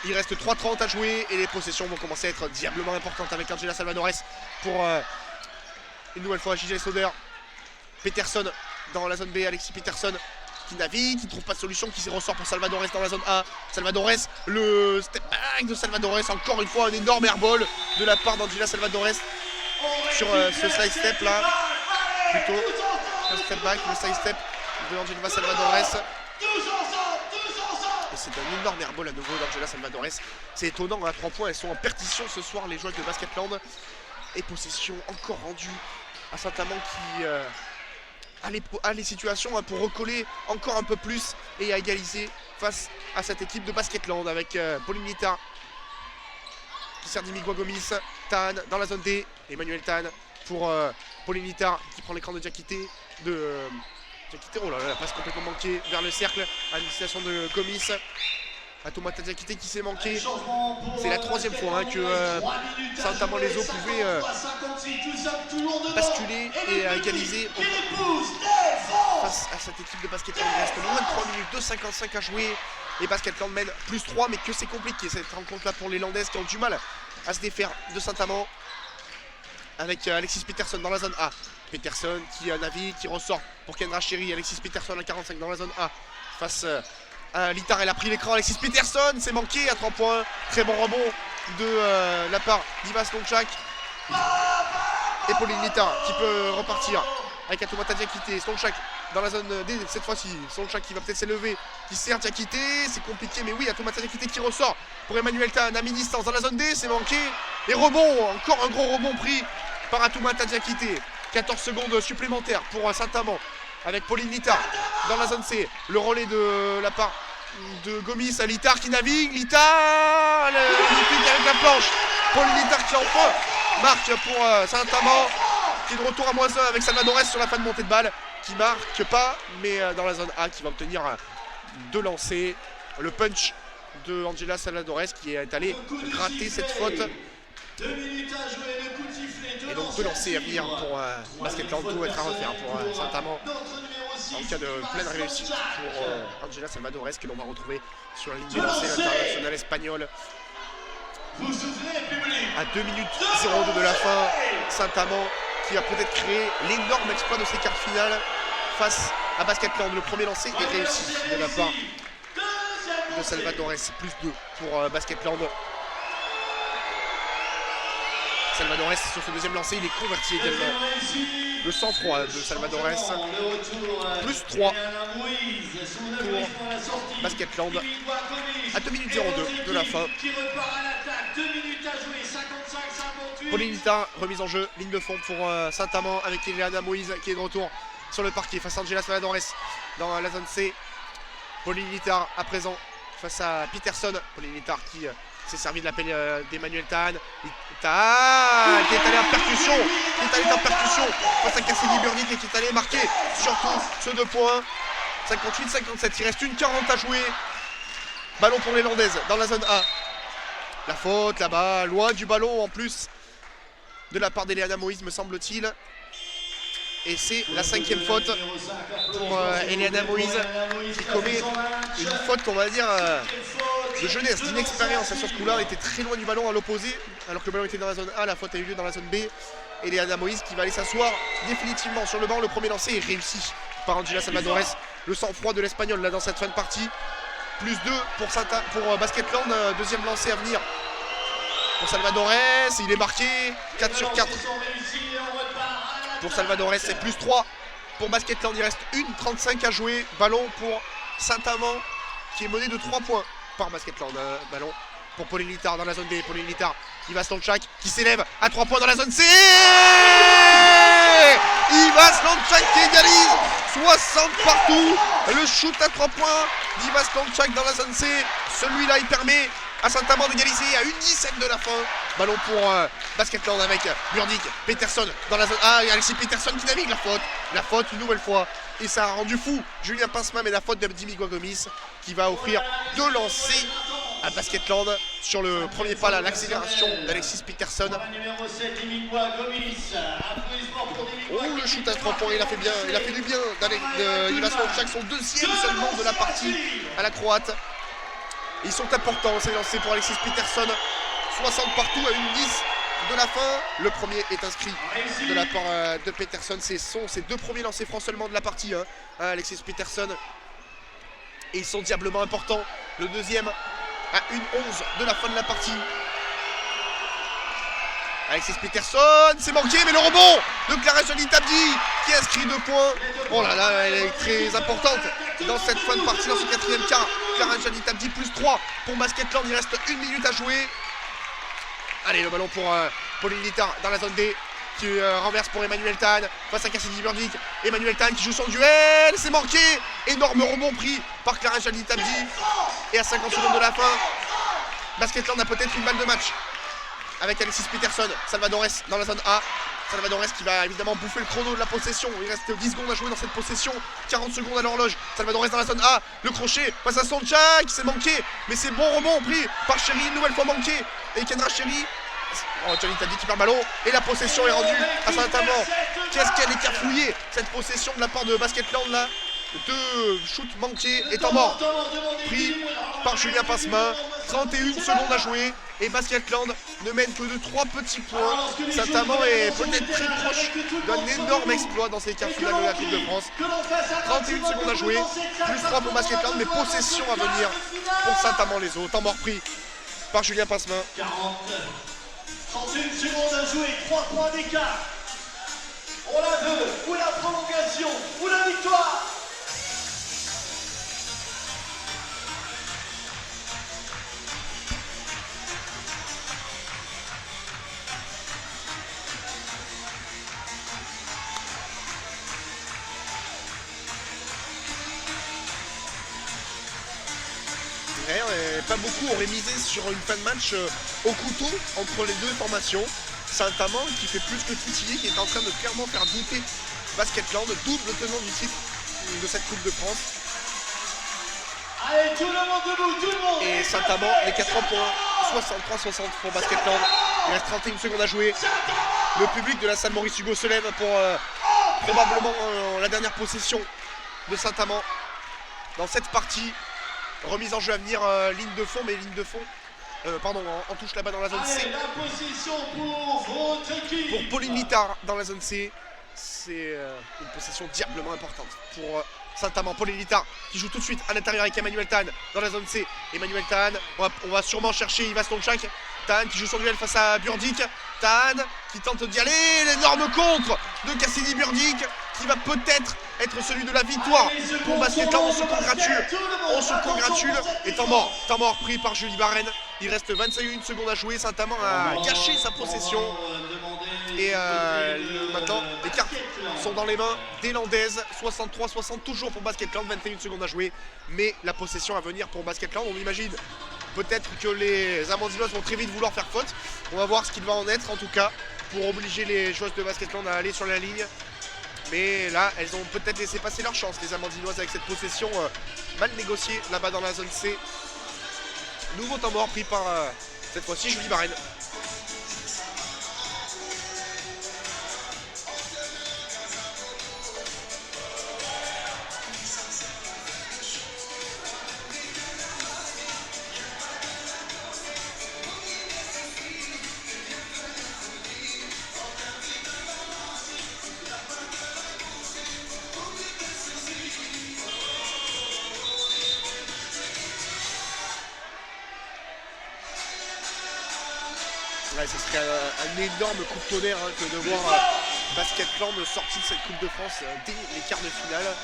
Il reste 3:30 à jouer et les possessions vont commencer à être diablement importantes avec Angela Salvadores pour une nouvelle fois Giselle-Soder. Peterson dans la zone B, Alexis Peterson qui navigue, qui ne trouve pas de solution, qui ressort pour Salvadores dans la zone A. Salvadores, le step back de Salvadores, encore une fois un énorme airball de la part d'Angela Salvadores sur ce side step là. Plutôt un step back, le side step de Angela Salvadores. Et c'est un énorme airball à nouveau d'Angela Salvadores. C'est étonnant, à 3 points, elles sont en perdition ce soir les joueuses de Basketland. Et possession encore rendue à Saint-Amand qui a les situations pour recoller encore un peu plus et à égaliser face à cette équipe de Basketland avec Pauline Littard qui sert Diligua Gomis. Tahan dans la zone D, Emmanuel Tahan pour Pauline Littard qui prend l'écran de Diakité. Oh là là, la passe complètement manquée vers le cercle à l'initiation de Gomis. Atoumata Diakité qui s'est manqué. C'est la 3e fois que Saint-Amand les Eaux pouvait basculer et égaliser face à cette équipe de Basketland. Il reste moins de 3 minutes, 2,55 à jouer. Et Basketland mène plus 3, mais que c'est compliqué cette rencontre là pour les Landaises qui ont du mal à se défaire de Saint-Amand. Avec Alexis Peterson dans la zone A. Peterson qui navigue, qui ressort pour Kendra Chéri. Alexis Peterson à 45 dans la zone A. Face à Littard, elle a pris l'écran. Alexis Peterson, c'est manqué à 3 points. Très bon rebond de la part d'Ivan Slončak. Et Pauline Littard qui peut repartir avec Fatoumata Diakité. Slončak dans la zone D cette fois-ci. Slončak qui va peut-être s'élever, qui sert Diakité. C'est compliqué, mais oui, Fatoumata Diakité qui ressort pour Emmanuel Tan à mi-distance dans la zone D. C'est manqué. Et rebond, encore un gros rebond pris par Fatoumata Diakité. 14 secondes supplémentaires pour Saint-Amand avec Pauline Littard dans la zone C. Le relais de la part de Gomis à Littard qui navigue. Littard, il pique avec la planche. Pauline Littard qui enfin marque pour Saint-Amand, qui est de retour à -1 avec Salvadores sur la fin de montée de balle, qui marque pas, mais dans la zone A, qui va obtenir 2 lancers. Le punch de Angela Salvadores qui est allé gratter cette faute. 2 minutes à jouer, le coup de sifflet. Et donc 2 lancers à venir pour Basketland, tout être à refaire pour Saint-Amand. En cas de pleine réussite pour Angela Salvadores, que l'on va retrouver sur la ligne des lancers, l'international espagnol. Vous soufflez, public. À 2 minutes 02 de la fin, Saint-Amand qui a peut-être créé l'énorme exploit de ses quarts finales face à Basketland. Le premier lancer est réussi de la part de Salvadores, plus 2 pour Basketland. Salvadores sur ce deuxième lancer, il est converti également. Le sang-froid de Salvadores, plus 3 pour Basketland à 2 minutes 02 de la fin. Pauline Littard, remise en jeu, ligne de fond pour Saint-Amand avec Eliana Moïse qui est de retour sur le parquet face à Angela Salvadores dans la zone C. Pauline Littard à présent face à Peterson. Pauline Littard qui s'est servi de l'appel d'Emmanuel Tan. Tan qui est allé en percussion, face à Cassidy Burdick et qui est allé marquer surtout ce 2 points. 58-57, il reste une 40 à jouer. Ballon pour les Landaises dans la zone A. La faute là-bas, loin du ballon en plus de la part d'Eliana Moïse me semble-t-il. Et c'est la 5e faute pour Eliana Moïse qui commet une faute qu'on va dire de jeunesse, d'inexpérience sur ce coup-là. Elle était très loin du ballon à l'opposé alors que le ballon était dans la zone A, la faute a eu lieu dans la zone B. Eliana Moïse qui va aller s'asseoir définitivement sur le banc. Le premier lancer est réussi par Angela Salvadores. Le sang-froid de l'Espagnol là dans cette fin de partie. Plus 2 pour Basketland, deuxième lancé à venir pour Salvadores, il est marqué 4 sur 4 pour Salvadores, c'est plus 3 pour Basketland, il reste 1:35 à jouer, ballon pour Saint-Amand qui est mené de 3 points par Basketland, ballon pour Pauline Littard dans la zone D, Pauline Littard, Ivan Slončak qui s'élève à 3 points dans la zone C. Ivan Slončak qui égalise, 60 partout, le shoot à 3 points d'Ivan Slončak dans la zone C, celui-là il permet à Saint-Amand d'égaliser à 1:17 de la fin. Ballon pour Basketland avec Burdick, Peterson dans la zone A, Alexis Peterson qui navigue, la faute une nouvelle fois. Et ça a rendu fou Julien Pincemin, mais la faute de Dimigua Gomis qui va offrir 2 lancers à Basketland sur le premier pas, l'accélération d'Alexis Peterson. Oh, le shoot à 3 points, il a fait du bien d'Ivan Slončak, son 2e seulement de la partie à la Croate. Ils sont importants ces lancers pour Alexis Peterson. 60 partout à 1:10 de la fin. Le premier est inscrit de la part de Peterson. Ce sont ses 2 premiers lancers francs seulement de la partie, Alexis Peterson. Et ils sont diablement importants. Le deuxième à 1:11 de la fin de la partie. Alexis Peterson, c'est manqué, mais le rebond de Clara Jolie Tabdi qui inscrit 2 points. Oh là là, elle est très importante dans cette fin de partie, dans ce 4e quart. Clara Jolie Tabdi plus 3 pour Basketland, il reste 1 minute à jouer. Allez, le ballon pour Pauline Littard dans la zone D qui renverse pour Emmanuel Tan face à Cassidy Burdick. Emmanuel Tan qui joue son duel, c'est manqué. Énorme rebond pris par Clara Jolie Tabdi. Et à 50 secondes de la fin, Basketland a peut-être une balle de match avec Alexis Peterson. Salvadores dans la zone A. Salvadores qui va évidemment bouffer le chrono de la possession. Il reste 10 secondes à jouer dans cette possession. 40 secondes à l'horloge. Salvadores dans la zone A. Le crochet face à Slončak. C'est manqué. Mais c'est bon rebond pris par Chéri. Une nouvelle fois manqué. Et Kendra Chéri. Oh, Johnny Tabdi qui perd le ballon. Et la possession est rendue à Saint-Amand. Qu'est-ce qu'elle est cafouillée cette possession de la part de Basketland là. 2 shoots manqués et temps mort pris par Julien Pincemin. 31 secondes à jouer et Basketland ne mène que de 3 petits points. Saint-Amand est peut-être très proche d'un énorme exploit dans ces quarts finales de la Coupe de France. 31 secondes à jouer, plus 3 pour Basketland, mais possession à venir pour Saint-Amand les autres. Temps mort pris par Julien Pincemin. 40, 31 secondes à jouer, 3 points d'écart. On la veut, ou la prolongation, ou la victoire. Pas beaucoup auraient misé sur une fin de match au couteau entre les deux formations. Saint-Amand qui fait plus que titiller, qui est en train de clairement faire douter Basketland, double tenant du titre de cette Coupe de France. Allez, tout le monde debout, tout le monde. Et Saint-Amand, les 4 points, 63-60 pour Basketland. Il reste 31 secondes à jouer. Le public de la salle Maurice Hugo se lève pour probablement la dernière possession de Saint-Amand dans cette partie. Remise en jeu à venir, ligne de fond, mais ligne de fond, en touche là-bas dans la zone C. Allez, la possession pour votre équipe. Pour Pauline Littard dans la zone C, c'est une possession diablement importante pour Saint-Amand. Pauline Littard qui joue tout de suite à l'intérieur avec Emmanuel Tan dans la zone C. Emmanuel Tan, on va sûrement chercher Yves Astonchak. Tan qui joue son duel face à Burdick. Tan qui tente d'y aller, l'énorme contre de Cassidy Burdick qui va peut-être être celui de la victoire pour Basketland. On se congratule. Et temps mort pris par Julie Barren. Il reste 21 secondes à jouer. Saint-Amand a gâché sa possession. Et maintenant, les cartes sont dans les mains des Landaises. 63-60 toujours pour Basketland. 21 secondes à jouer. Mais la possession à venir pour Basketland, on imagine peut-être que les Amandinoises vont très vite vouloir faire faute. On va voir ce qu'il va en être en tout cas pour obliger les joueuses de Basketland à aller sur la ligne. Mais là, elles ont peut-être laissé passer leur chance, les Amandinoises, avec cette possession mal négociée là-bas dans la zone C. Nouveau temps mort pris par cette fois-ci Julie Barren. Ouais, ce serait un énorme coup de tonnerre que de voir Basketland sorti de cette Coupe de France dès les quarts de finale.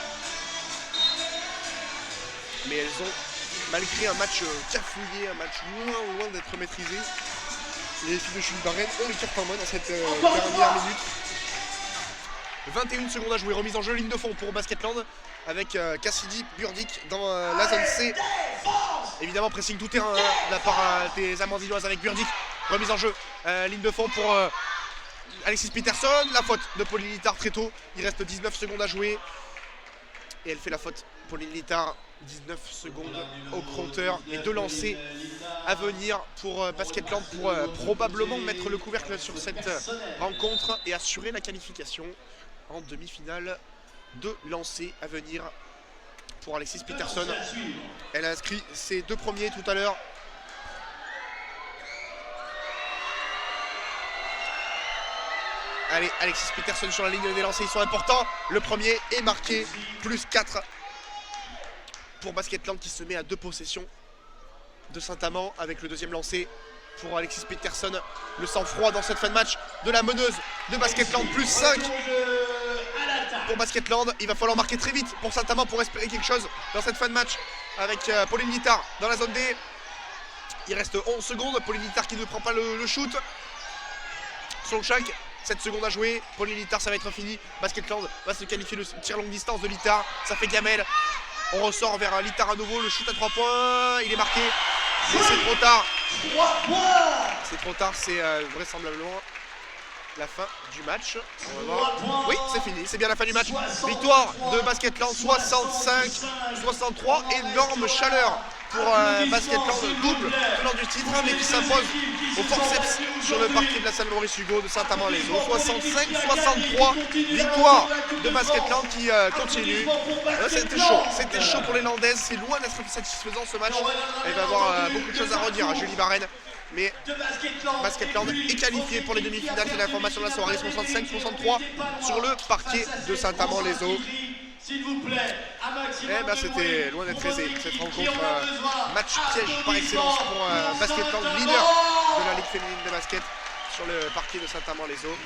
Mais elles ont, malgré un match cafouillé, un match loin d'être maîtrisé, les filles de Julie Barren ont les cartes en main dans cette dernière minute. 21 secondes à jouer, remise en jeu, ligne de fond pour Basketland avec Cassidy Burdick dans la zone C. Évidemment, pressing tout terrain de la part des Amandinoises avec Burdick. Remise en jeu, ligne de fond pour Alexis Peterson. La faute de Pauline Littard très tôt. Il reste 19 secondes à jouer. Et elle fait la faute. Pauline Littard, 19 secondes au compteur. Et 2 lancers à venir pour Basketland pour probablement mettre le couvercle sur cette rencontre et assurer la qualification en demi-finale. 2 lancers à venir pour Alexis Peterson. Elle a inscrit ses 2 premiers tout à l'heure. Allez, Alexis Peterson sur la ligne des lancers, ils sont importants. Le premier est marqué, plus 4 pour Basketland qui se met à 2 possessions de Saint-Amand avec le deuxième lancé pour Alexis Peterson. Le sang-froid dans cette fin de match de la meneuse de Basketland, plus 5 pour Basketland. Il va falloir marquer très vite pour Saint-Amand pour espérer quelque chose dans cette fin de match avec Pauline Littard dans la zone D. Il reste 11 secondes, Pauline Littard qui ne prend pas le shoot. Solchak, 7 secondes à jouer, Pauline Littard, ça va être fini. Basketland va se qualifier, le tir longue distance de Littard, ça fait gamelle. On ressort vers Littard à nouveau, le shoot à 3 points, il est marqué. Et c'est trop tard. C'est trop tard, c'est vraisemblablement la fin du match. On va voir. Oui, c'est fini, c'est bien la fin du match. Victoire de Basketland 65-63, énorme chaleur pour Basketland, double tenant du titre, mais qui s'impose au forceps sur le parquet de la salle Maurice Hugo de Saint-Amand-les-Eaux. 65-63, victoire de Basketland qui continue. C'était chaud pour les Landaises, c'est loin d'être satisfaisant ce match. Elle va avoir beaucoup de choses à redire à Julie Barren. Mais Basketland est qualifié pour les demi-finales. C'est l'information de la soirée, 65-63 sur le parquet de Saint-Amand-les-Eaux. s'il vous plaît, un maximum Eh ben, de c'était bruit loin d'être pour vos aisé, cette équipes rencontre. qui en ont besoin. Match piège par excellence pour Basketland, Saint-Amand. leader de la Ligue féminine de basket sur le parquet de Saint-Amand-les-Eaux.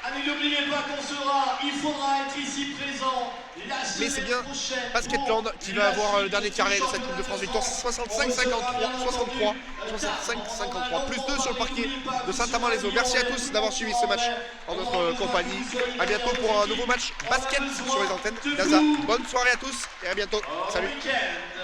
Allez, n'oubliez pas qu'on sera, il faudra être ici présent la Mais c'est bien semaine prochaine. Basketland pour qui va avoir le la dernier suite carré du de cette Coupe de France. Victoire 65-53, plus 2 sur le parquet de Saint-Amand-les-Eaux. Merci à tous d'avoir suivi ce match en notre compagnie. A bientôt pour un nouveau match basket sur les antennes d'Aza. Bonne soirée à tous et à bientôt. Salut. Week-end.